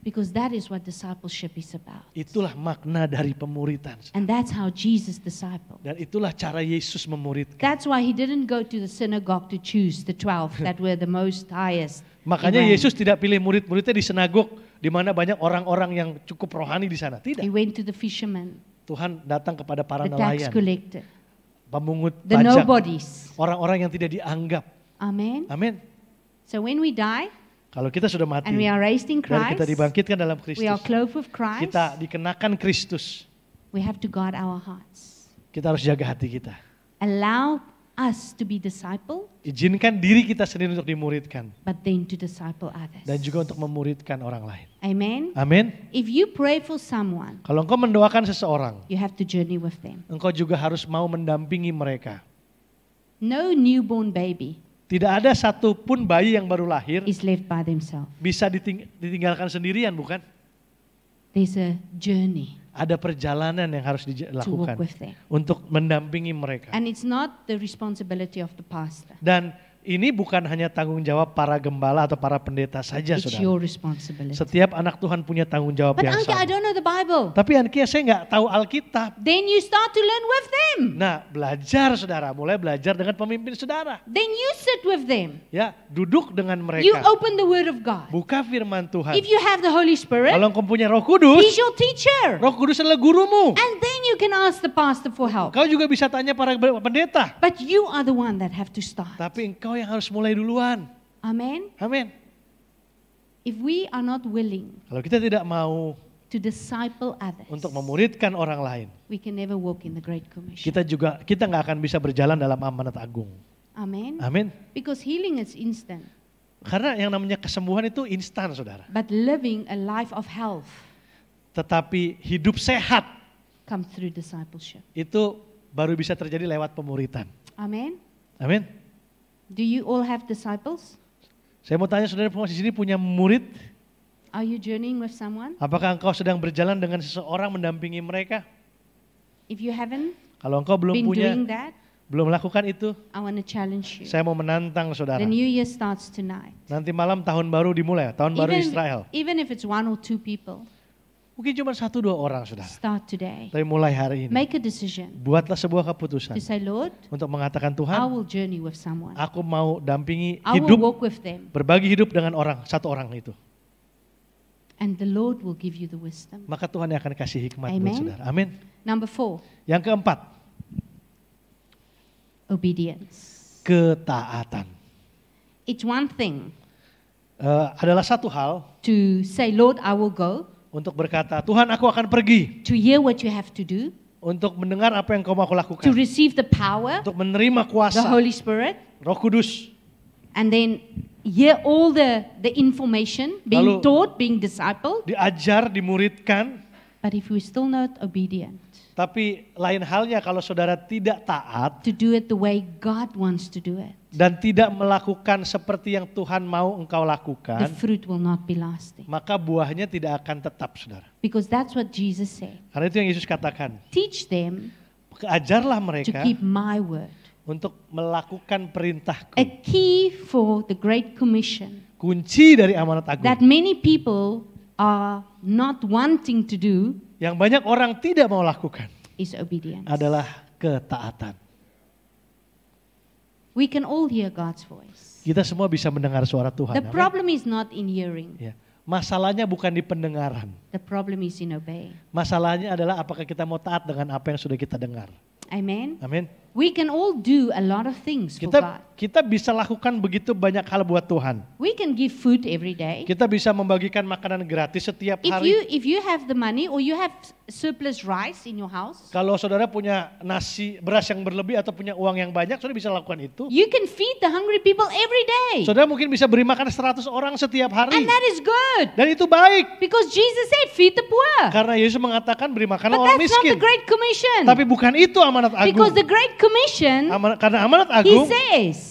Because that is what discipleship is about. Itulah makna dari pemuritan. And that's how Jesus discipled. Dan itulah cara Yesus memuridkan. That's why he didn't go to the synagogue to choose the 12 that were the most highest. Makanya in rank. Yesus tidak pilih murid-muridnya di sinagog di mana banyak orang-orang yang cukup rohani di sana. Tidak. He went to the fishermen, Tuhan datang kepada para the tax nelayan, collector, pemungut the pajak, nobodies. orang-orang yang tidak dianggap. Amen. Amin. So when we die Kalau kita sudah mati and we are raised in dan kita Christ, dibangkitkan dalam we are Kristus, clothed with Christ, kita dikenakan Kristus. we have to guard our hearts. Kita harus jaga hati kita. Allow us to be discipled, Izinkan diri kita sendiri untuk dimuridkan but then to disciple others. dan juga untuk memuridkan orang lain. Amen. Amin. If you pray for someone, Kalau engkau mendoakan seseorang, you have to journey with them. engkau juga harus mau mendampingi mereka. No newborn baby Tidak ada satupun bayi yang baru lahir is left by themselves. bisa ditinggalkan sendirian, bukan? There's a journey Ada perjalanan yang harus to walk dilakukan with them. untuk mendampingi mereka. And it's not the responsibility of the pastor. Dan ini bukan hanya tanggung jawab para gembala atau para pendeta saja, It's saudara. your responsibility. Setiap anak Tuhan punya tanggung jawab But yang Anki, I sama. don't know the Bible. Tapi Anki, saya nggak tahu Alkitab. Then you start to learn with them. Nah, belajar saudara, mulai belajar dengan pemimpin saudara. Then you sit with them. Ya, duduk dengan You mereka. open the Word of God. Buka firman Tuhan. If you have the Holy Spirit, Kalau engkau punya Roh Kudus, He's your teacher. Roh Kudus adalah gurumu. And then you can ask the pastor for help. Kau juga bisa tanya para pendeta. But you are the one that have to start. Tapi engkau yang harus mulai duluan. Amen. Amin. If we are not willing Kalau kita tidak mau to disciple others, untuk memuridkan orang lain, we can never walk in the Great Commission. kita nggak akan bisa berjalan dalam amanat agung. Amen. Amin. Because healing is instant, Karena yang namanya kesembuhan itu instan, saudara. but living a life of health Tetapi hidup sehat comes through discipleship. itu baru bisa terjadi lewat pemuritan. Amen. Amin. Do you all have disciples? Saya mau tanya saudara di sini punya murid? Are you journeying with someone? Apakah engkau sedang berjalan dengan seseorang mendampingi mereka? If you haven't Kalau engkau belum been punya, doing that, belum melakukan itu, I want to challenge you. saya mau menantang saudara. The new year starts tonight. Nanti malam tahun baru dimulai, tahun baru Israel. Even if it's 1 or 2 people, Mungkin cuma 1-2 orang saudara. start today. Tapi mulai hari ini, Make a decision buatlah sebuah keputusan to say, Lord, untuk mengatakan I Tuhan, will journey with someone. aku mau dampingi I will hidup, walk with them. berbagi hidup dengan satu orang itu. And the Lord will give you the wisdom. Maka Tuhan yang akan kasih hikmat buat Amen. saudara. Amin. Number 4, Yang keempat, obedience. ketaatan. It's one thing adalah satu hal to say, Lord, I will go, untuk berkata, Tuhan aku akan pergi, to hear what you have to do, untuk mendengar apa yang kau mau aku lakukan, to receive the power, untuk menerima the kuasa, Holy Spirit, Roh Kudus, and then hear all the information being Lalu- taught, being discipled. diajar, dimuridkan. But if we're still not obedient Tapi lain halnya kalau saudara tidak taat to do it the way God wants to do it, dan tidak melakukan seperti yang Tuhan mau engkau the lakukan, fruit will not be lasting. maka buahnya tidak akan tetap, saudara. Because that's what Jesus said. Karena itu yang Yesus katakan, Teach them ajarlah to mereka keep my word. untuk melakukan perintahku. A key for the Great Commission Kunci dari amanat agung that many people are not wanting to do yang banyak orang tidak mau lakukan is obedience. adalah ketaatan. We can all hear God's voice. Kita semua bisa mendengar suara Tuhan. The Amin. problem is not in hearing. Ya. Masalahnya bukan di pendengaran. The problem is in obeying. Masalahnya adalah apakah kita mau taat dengan apa yang sudah kita dengar. Amen. Amin. We can all do a lot of things for God. Kita bisa lakukan begitu banyak hal buat Tuhan. We can give food every day. Kita bisa membagikan makanan gratis setiap hari. If you have the money or you have surplus rice in your house, Kalau saudara punya beras yang berlebih atau punya uang yang banyak, saudara bisa lakukan itu. you can feed the hungry people every day. Saudara mungkin bisa beri makan 100 orang setiap hari. And that is good. Dan itu baik. Because Jesus said, feed the poor. Karena Yesus mengatakan beri makan But orang that's not miskin. the Great Commission. Tapi bukan itu amanat Because agung. the Great Commission, Karena amanat He agung says,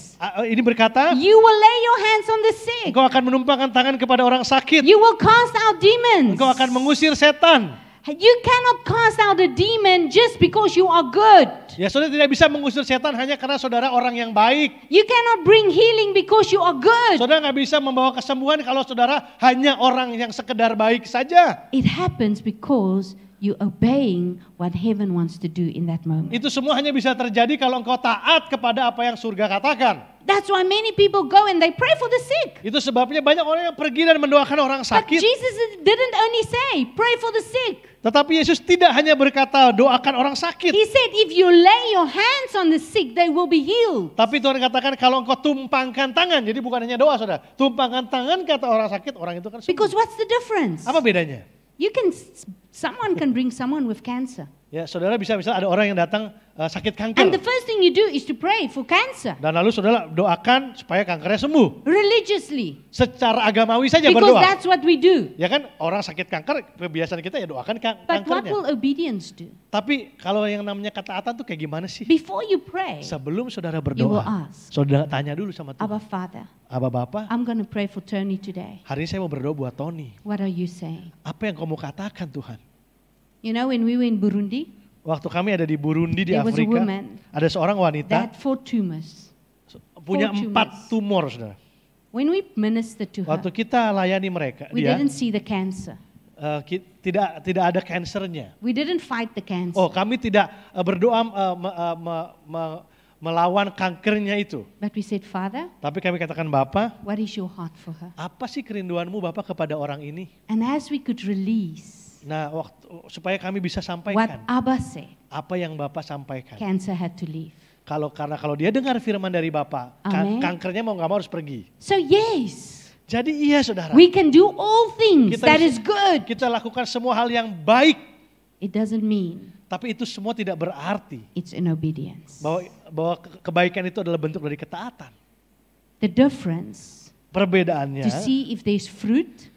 ini berkata, you will lay your hands on the sick. engkau akan menumpangkan tangan kepada orang sakit. You will cast out demons. Engkau akan mengusir setan. You cannot cast out a demon just because you are good. Ya saudara tidak bisa mengusir setan hanya karena saudara orang yang baik. You cannot bring healing because you are good. Saudara nggak bisa membawa kesembuhan kalau saudara hanya orang yang sekedar baik saja. It happens because you obeying what heaven wants to do in that moment. Itu semua hanya bisa terjadi kalau engkau taat kepada apa yang surga katakan. That's why many people go and they pray for the sick. Itu sebabnya banyak orang yang pergi dan mendoakan orang But sakit. Jesus didn't only say, pray for the sick. Tetapi Yesus tidak hanya berkata doakan orang sakit. He said, if you lay your hands on the sick, they will be healed. Tapi Tuhan katakan kalau engkau tumpangkan tangan. Jadi bukan hanya doa saudara. Tumpangkan tangan kata orang sakit, orang itu kan sembuh. Because what's the difference? Apa bedanya? Someone can bring someone with cancer. Ya saudara bisa misalnya ada orang yang datang sakit And kanker. the first thing you do is to pray for cancer. Dan lalu saudara doakan supaya kankernya sembuh. Religiously. Secara agamawi saja Because berdoa. that's what we do. Ya kan orang sakit kanker kebiasaan kita ya doakan But what kankernya. will obedience do? Tapi kalau yang namanya ketaatan tuh kayak gimana sih? Before you pray, Sebelum saudara you will berdoa, ask, saudara tanya dulu sama Tuhan. Abba Father, Abah Bapak, I'm going to pray for Tony today. hari ini saya mau berdoa buat Tony. What are you saying? Apa yang kamu katakan Tuhan? You know, when we were in Burundi, Waktu kami ada di Burundi di there was a Afrika, woman ada seorang that wanita had 4 tumors. punya 4 4 tumor, saudara. When we ministered to her, Waktu kita layani mereka, we dia didn't see the cancer. tidak ada kansernya. We didn't fight the cancer. Oh, kami tidak berdoa melawan kankernya itu. But we said, Father, Tapi kami katakan, Bapak, what is your heart for her? apa sih kerinduanmu Bapak kepada orang ini? And as we could release Nah, supaya kami bisa what sampaikan Abba said, apa yang Bapak sampaikan. cancer had to leave. Karena kalau dia dengar firman dari Bapak, Amen. kankernya mau nggak mau harus pergi. So yes, Jadi iya saudara, we can do all things Kita that bisa- is good. kita lakukan semua hal yang baik, It doesn't mean tapi itu semua tidak berarti it's in obedience. bahwa kebaikan itu adalah bentuk dari ketaatan. The difference Perbedaannya, to see if there's fruit,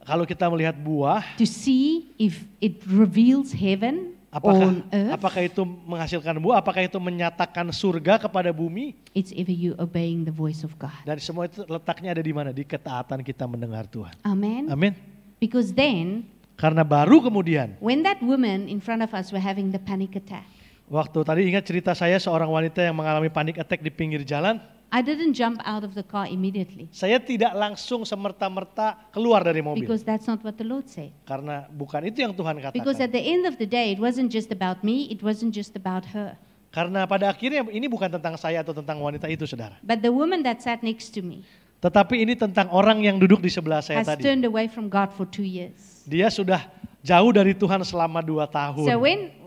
kalau kita melihat buah, to see if it reveals heaven on earth, apakah itu menghasilkan buah, apakah itu menyatakan surga kepada bumi, it's if you obeying the voice of God. dan semua itu letaknya ada di mana? Di ketaatan kita mendengar Tuhan. Amen. Amin. Because then, Karena baru kemudian, when that woman in front of us were having the panic attack, waktu tadi ingat cerita saya seorang wanita yang mengalami panic attack di pinggir jalan, I didn't jump out of the car immediately saya tidak langsung semerta-merta keluar dari mobil. because that's not what the Lord said. Karena bukan itu yang Tuhan Because katakan. at the end of the day, it wasn't just about me, it wasn't just about her. Karena pada akhirnya ini bukan tentang saya atau tentang wanita itu saudara. But the woman that sat next to me Tetapi ini tentang orang yang duduk di sebelah saya has tadi. turned away from God for 2 years. Dia sudah jauh dari Tuhan selama 2 tahun. So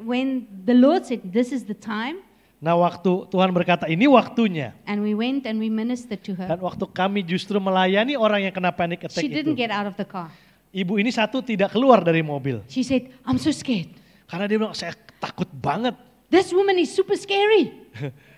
when the Lord said, this is the time, Nah waktu Tuhan berkata ini waktunya. And we went and we ministered to her. Dan waktu kami justru melayani orang yang kena panic attack She itu. didn't get out of the car. Ibu ini satu tidak keluar dari mobil. She said, I'm so scared. Karena dia bilang saya takut banget. This woman is super scary.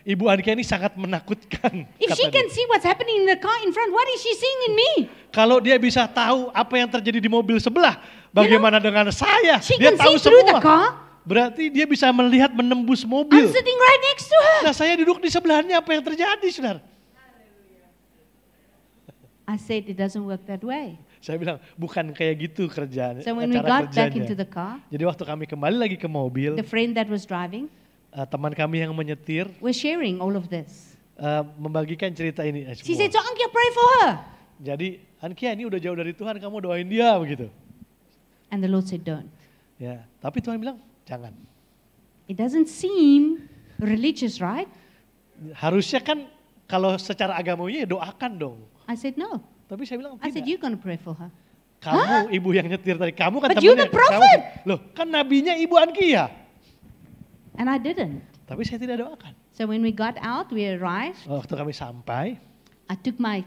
Ibu Ankia ini sangat menakutkan. If kata she dia. can see what's happening in the car in front, what is she seeing in me? Kalau dia bisa tahu apa yang terjadi di mobil sebelah, bagaimana dengan saya? She Dia can tahu see through the semua. car. Berarti dia bisa melihat menembus I'm mobil. sitting right next to her. Nah saya duduk di sebelahnya, apa yang terjadi saudara? I said, it doesn't work that way. Saya bilang bukan kayak gitu kerjaan. So when we cara got back kerjanya. into the car, Jadi waktu kami kembali lagi ke mobil, the friend that was driving teman kami yang menyetir was sharing all of this. membagikan cerita ini She semua. said, so Ankia, pray for her. Jadi Ankia ini udah jauh dari Tuhan, kamu doain dia begitu. And the Lord said, don't. Ya, tapi Tuhan bilang jangan. It doesn't seem religious, right? Harusnya kan kalau secara agamanya ya doakan dong. I said, no. Tapi saya bilang I said, tidak. you're going to pray for her. Kamu ibu yang nyetir tadi, kamu kan But you're temennya. the prophet. Loh, kan nabinya ibu Ankia. And I didn't. Tapi saya tidak doakan. So when we got out, we arrived. Waktu kami sampai, I took my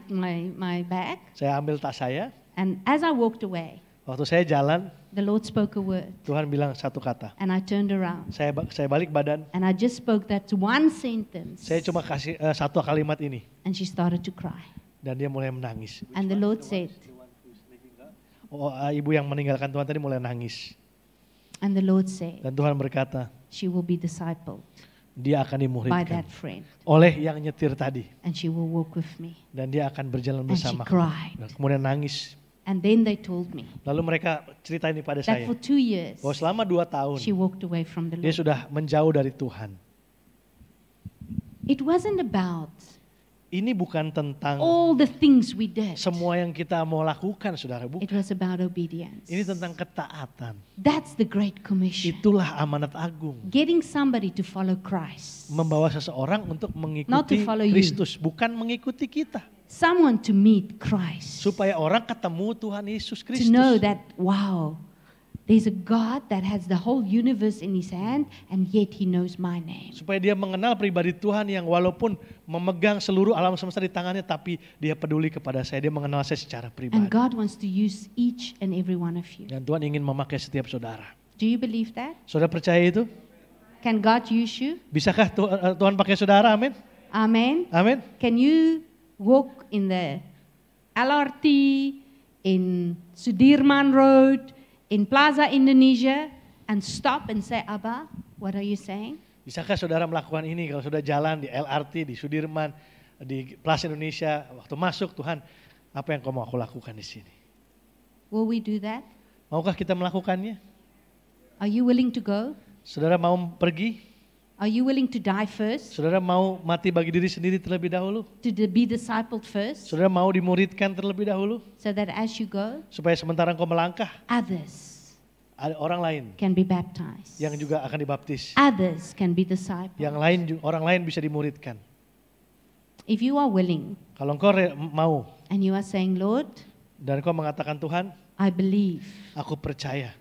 bag. saya ambil tas saya. And as I walked away, Waktu saya jalan, the Lord spoke a word. Tuhan bilang satu kata. And I turned around. Saya balik badan, And I just spoke that one sentence. saya cuma kasih satu kalimat ini. And she started to cry. Dan dia mulai menangis. And the Lord said, Ibu yang meninggalkan Tuhan tadi mulai nangis. and the Lord said, Dan Tuhan berkata, she will be discipled dia akan by dimuridkan that friend. oleh yang nyetir tadi. And she will walk with me. Dan dia akan berjalan And she bersama. cried. Kemudian nangis. And then they told me Lalu mereka cerita ini pada that saya. for 2 years, Bahwa selama 2 tahun she walked away from the dia Lord. sudah menjauh dari Tuhan. It wasn't about Ini bukan tentang all the things we did. semua yang kita mau lakukan, saudara. It Bukan. was about obedience. Ini tentang ketaatan. That's the Great Commission. Itulah amanat agung. Getting somebody to follow Christ. Membawa seseorang untuk Not to mengikuti follow you. Kristus, bukan mengikuti kita. Someone to meet Christ. Supaya orang ketemu Tuhan Yesus To Kristus. know that, wow, there's a God that has the whole universe in his hand and yet he knows my name. Supaya dia mengenal pribadi Tuhan yang walaupun memegang seluruh alam semesta di tangannya, tapi dia peduli kepada saya. Dia mengenal saya secara And pribadi. God wants to use each and every one of you. Dan Tuhan ingin memakai setiap saudara. Do you believe that? Saudara percaya itu? Can God use you? Bisakah Tuhan pakai saudara? Amin. Amen. Amin. Can you walk in the LRT, in Sudirman Road, in Plaza Indonesia and stop and say, Abba, what are you saying? Bisakah saudara melakukan ini kalau sudah jalan di LRT, di Sudirman, di Plaza Indonesia, waktu masuk, Tuhan, apa yang kau mau aku lakukan di sini? Will we do that? Maukah kita melakukannya? Are you willing to go? Saudara mau pergi? Are you willing to die first? Saudara mau mati bagi diri sendiri terlebih dahulu? Be discipled first? Saudara mau dimuridkan terlebih dahulu? So that as you go, Supaya sementara engkau melangkah, others ada orang lain can be baptized. yang juga akan dibaptis. Others can be discipled. Yang lain, orang lain bisa dimuridkan. If you are willing Kalau engkau mau and you are saying, Lord, dan engkau mengatakan Tuhan, I believe aku percaya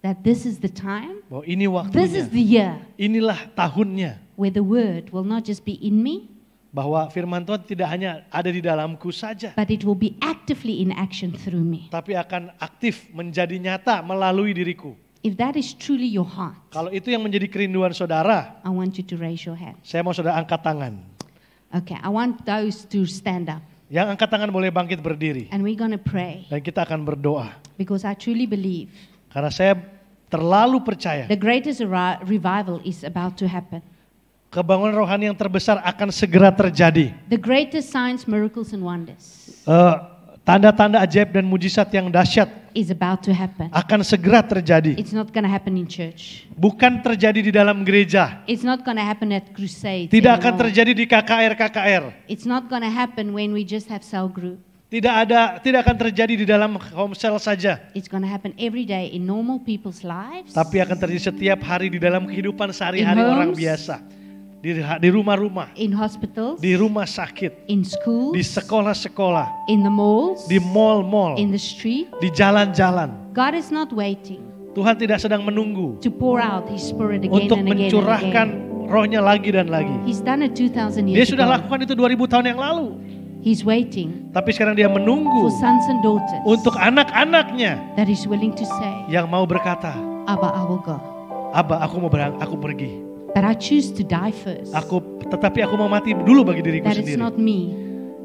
that this is the time, bahwa ini this is waktunya, the year inilah tahunnya, where the word will not just be in me, bahwa firman Tuhan tidak hanya ada di dalamku saja, but it will be actively in action through me. tapi akan aktif menjadi nyata melalui diriku. If that is truly your heart, Kalau itu yang menjadi kerinduan saudara, I want you to raise your hand. saya mau saudara angkat tangan. Okay, I want those to stand up. Yang angkat tangan boleh bangkit berdiri. And we're going to pray Dan kita akan berdoa. because I truly believe Karena saya terlalu percaya the greatest revival is about to happen. kebangunan rohani yang terbesar akan segera terjadi. The greatest signs, miracles, and wonders Tanda-tanda ajaib dan mujizat yang dahsyat is about to happen. akan segera terjadi. It's not going to happen in church. Bukan terjadi di dalam gereja. It's not going to happen at crusades. Tidak akan anymore. terjadi di KKR. It's not going to happen when we just have cell group. Tidak akan terjadi di dalam homesel saja. It's going to happen every day in normal people's lives. Tapi akan terjadi setiap hari di dalam kehidupan sehari-hari In orang homes, biasa. Di rumah-rumah, in hospitals, di rumah sakit, in schools, di sekolah-sekolah, in the malls, di mall-mall, in the street. di jalan-jalan. God is not waiting Tuhan tidak sedang menunggu to pour out His Spirit again untuk and again and mencurahkan again. rohnya lagi dan lagi. He's done it 2,000 Dia years sudah ago. lakukan itu 2000 tahun yang lalu. He's waiting Tapi sekarang dia menunggu for sons and daughters untuk anak-anaknya that is willing to say, yang mau berkata, Abba, I will go. Abba, aku pergi. But I choose to die first. Tetapi aku mau mati dulu bagi diriku That it's sendiri. not me,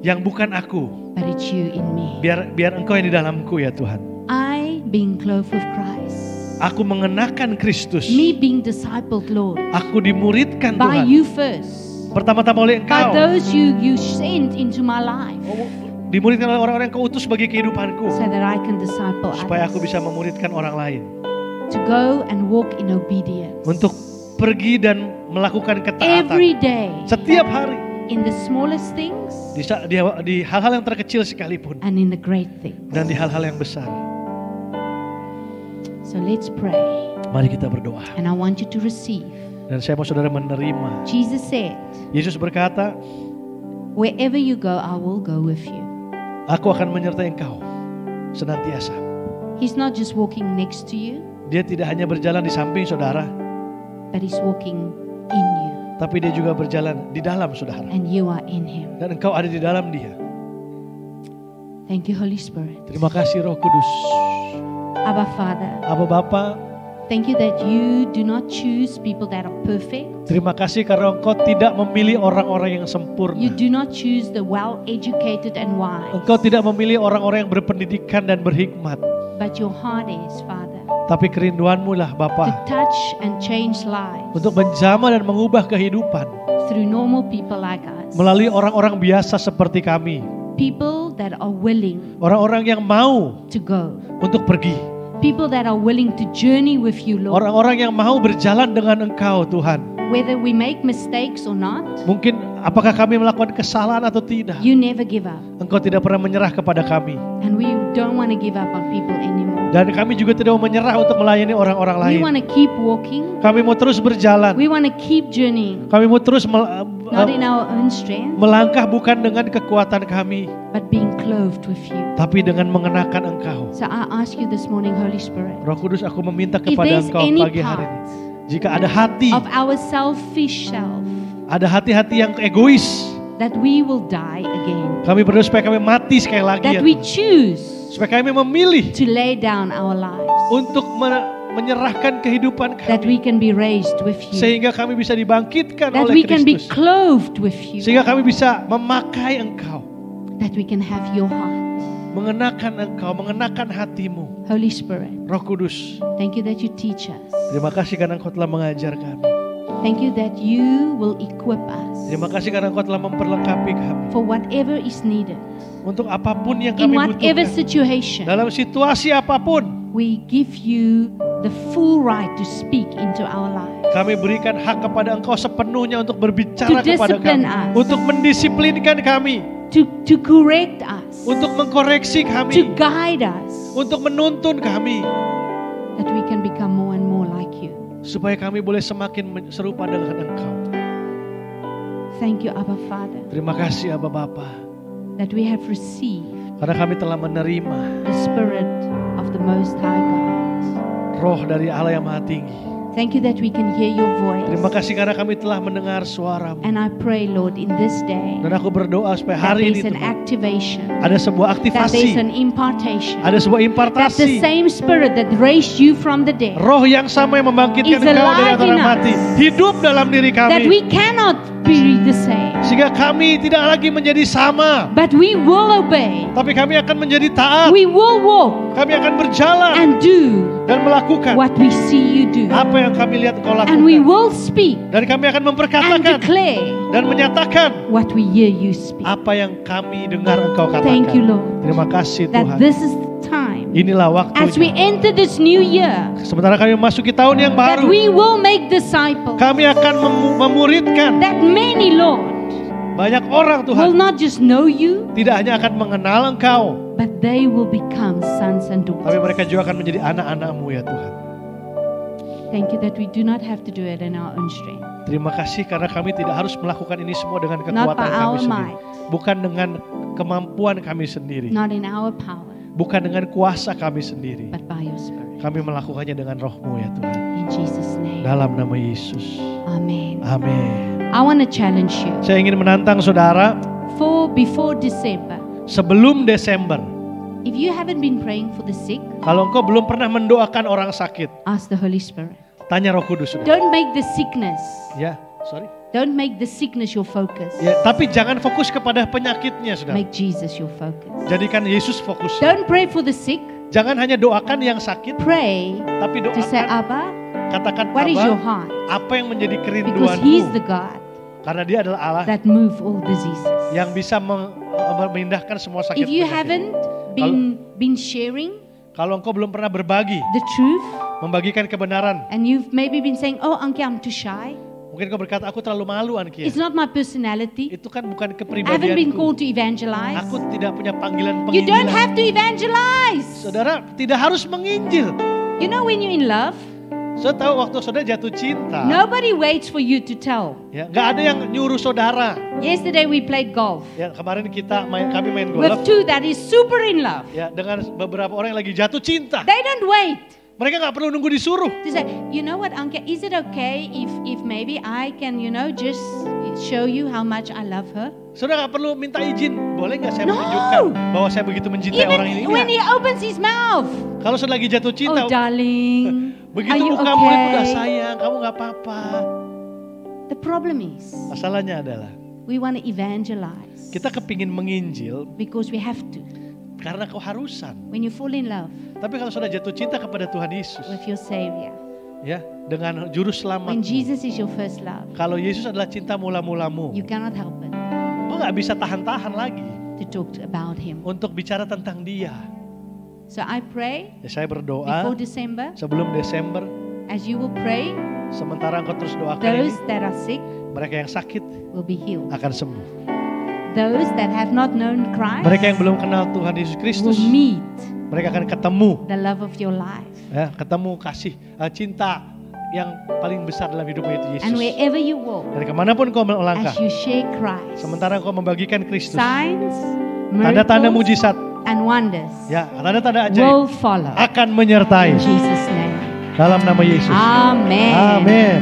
Yang bukan aku, but it's you in me. biar Engkau yang di dalamku ya Tuhan. I being clothed with Christ. Aku mengenakan Kristus. Me being discipled, Lord, Aku dimuridkan by Tuhan. you first. Pertama-tama oleh By Engkau. those you sent into my life, Dimuridkan oleh orang-orang yang Kau utus bagi kehidupanku. so that I can disciple Supaya aku bisa others. memuridkan orang lain. To go and walk in obedience. Untuk pergi dan melakukan Every ketaatan. day, Setiap hari. in the smallest things Di hal-hal yang terkecil sekalipun. and in the great things. Dan di hal-hal yang besar. So let's pray. Mari kita berdoa. And I want you to receive. Dan saya mau saudara menerima. Jesus said, Yesus berkata, wherever you go, I will go with you. aku akan menyertai engkau senantiasa. He's not just walking next to you, Dia tidak hanya berjalan di samping saudara, but he's walking in you. tapi dia juga berjalan di dalam saudara. And you are in him. Dan engkau ada di dalam dia. Thank you, Holy Spirit. Terima kasih Roh Kudus. Abba, Father, Abba Bapa, thank you that you do not choose people that are perfect. terima kasih karena engkau tidak memilih orang-orang yang sempurna. You do not choose the well-educated and wise. Engkau tidak memilih orang-orang yang berpendidikan dan berhikmat. But your heart is, Father, Tapi kerinduanmu lah to Bapa, touch and change lives untuk menjamah dan mengubah kehidupan through normal people like us. melalui orang-orang biasa seperti kami. People that are willing Orang-orang yang mau to go. untuk pergi. People that are willing to journey with you, Lord. Orang-orang yang mau berjalan dengan Engkau Tuhan. Whether we make mistakes or not, Mungkin apakah kami melakukan kesalahan atau tidak. you never give up. Engkau tidak pernah menyerah kepada kami. And we don't want to give up on people anymore. Dan kami juga tidak mau menyerah untuk melayani orang-orang We lain. want to keep walking. Kami mau terus berjalan. We want to keep journeying. Kami mau terus Not in our own strength, melangkah bukan dengan kekuatan kami, but being clothed with you. tapi dengan mengenakan Engkau. So I ask you this morning, Holy Spirit, Roh Kudus, aku meminta if kepada there's Engkau any pagi hari part ini. Jika ada hati, of our selfish self ada hati-hati yang egois, that we will die again, kami berdoa supaya kami mati sekali lagi that ya we Tuhan. choose Supaya kami memilih to lay down our lives, untuk menyerahkan kehidupan that we kami. can be raised with you, Sehingga kami bisa dibangkitkan that oleh we can be Kristus. clothed with you, Sehingga kami bisa memakai Engkau. that we can have your heart. Mengenakan Engkau, mengenakan hatimu. Holy Spirit, Roh Kudus, thank you that you teach us. terima kasih karena Engkau telah mengajar kami. Thank you that you will equip us Terima kasih karena Engkau telah memperlengkapi kami. for whatever is needed. Untuk apapun yang In kami whatever butuhkan. situation, Dalam situasi apapun, we give you the full right to speak into our lives. kami berikan hak kepada Engkau sepenuhnya untuk To berbicara kepada discipline kami. us. Untuk mendisiplinkan kami. To correct us, Untuk mengkoreksi to kami. guide us, Untuk menuntun kami. that we can become more and more like you. Supaya kami boleh semakin serupa dengan Engkau. Thank you, Abba Father, Terima kasih Abba Bapa. that we have received Karena kami telah menerima the Spirit of the Most High God. roh dari Allah yang Maha Tinggi. Thank you that we can hear your Terima voice. kasih karena kami telah mendengar suara-Mu. And I pray, Lord, in this day, Dan aku berdoa supaya that hari ini there's an Tuhan, activation, ada sebuah that there's aktivasi, an impartation, ada sebuah that the impartasi. same Spirit that raised you from the dead, Roh yang sama yang membangkitkan is Engkau dari alive antara in us. mati hidup dalam diri that kami. we cannot be the same, Sehingga kami tidak lagi menjadi sama, but we will obey, tapi kami akan menjadi taat. we will walk Kami akan berjalan and do dan melakukan what we see you do, apa yang kami lihat Engkau and we lakukan. will speak Dan kami akan and memperkatakan declare dan menyatakan what we hear you speak. apa yang kami dengar Engkau katakan. Thank you, Lord, Terima kasih that Tuhan. this is the time, Inilah as we waktunya. enter this new year, Sementara kami memasuki tahun yang that baru, we will make disciples, kami akan memuridkan that many, Lord, banyak orang will Tuhan. not just know you, Tidak hanya akan mengenal Engkau, but they will become sons and tapi daughters. mereka juga akan menjadi anak-anak-Mu ya Tuhan. Thank you that we do not have to do it in our own strength, Terima kasih karena kami tidak harus melakukan ini semua dengan not kekuatan by kami our sendiri. might, Bukan dengan kemampuan kami sendiri. not in our power, Bukan dengan kuasa kami sendiri. but by your Spirit. Kami melakukannya dengan roh-Mu ya Tuhan. In Jesus' name, Dalam nama Yesus. Amen. Amin. I want to challenge you. Saya ingin menantang saudara, Before December, sebelum Desember, if you haven't been praying for the sick, kalau engkau belum pernah mendoakan orang sakit, ask the Holy Spirit. tanya Roh Kudus. Saudara. Don't make the sickness. Ya, sorry. Don't make the sickness your focus. Ya, tapi jangan fokus kepada penyakitnya, saudara. Make Jesus your focus. Jadikan Yesus fokus. Don't pray for the sick. Jangan hanya doakan yang sakit, Pray tapi to say, doakan, Abba, katakan what is your Abba, heart? apa yang menjadi Because kerinduanmu. He's the God Karena dia adalah Allah that move all diseases. yang bisa memindahkan semua sakit If you penyakit. haven't been sharing Kalau engkau belum pernah berbagi, the truth, membagikan kebenaran, and you've maybe been saying, oh, Anki, I'm too shy. mungkin kau berkata, aku terlalu malu, Ankia. It's not my personality. Itu kan bukan I haven't been kepribadianku. called to evangelize. Aku tidak punya panggilan You don't penginjilan. have to evangelize. Saudara tidak harus menginjil. You know when you're in love, Saudara tahu waktu saudara jatuh cinta, nobody waits for you to tell. ya nggak ada yang nyuruh saudara. Yesterday we played golf Ya kemarin kami main with golf. two that is super in love. Ya dengan beberapa orang yang lagi jatuh cinta. They don't wait Mereka nggak perlu nunggu disuruh. to say, you know what, Anke, is it okay if maybe I can, just show you how much I love her? Saudara nggak perlu minta izin. Boleh nggak saya No. menunjukkan bahwa saya begitu mencintai orang ini? Even when Nggak. he opens his mouth, Kalau saudara lagi jatuh cinta, oh darling, are begitu you muka murid udah okay? sayang, kamu nggak apa-apa. The problem is, Masalahnya adalah we want to evangelize kita kepingin menginjil because we have to. karena keharusan. When you fall in love Tapi kalau sudah jatuh cinta kepada Tuhan Yesus, with your Savior, ya dengan juru when selamat. Jesus is your first love, Kalau Yesus adalah cinta mula-mulamu, you cannot help it kau nggak bisa tahan-tahan lagi to talk about Him. untuk bicara tentang Dia. So I pray Ya, saya berdoa before December, sebelum Desember, as you will pray, sementara engkau terus doakan ini, those that are sick mereka yang sakit will be healed. akan sembuh. Those that have not known Christ Mereka yang belum kenal Tuhan Yesus Kristus, will meet mereka akan ketemu, the love of your life. ya, ketemu kasih, cinta yang paling besar dalam hidupmu itu Yesus. And wherever you walk, Dan kemanapun kau melangkah, as you share Christ, sementara kau membagikan Kristus, signs, tanda-tanda miracles, mujizat, and wonders ya, tanda-tanda ajaib will follow. akan menyertai In Jesus' name. dalam nama Yesus. Amen. Amin.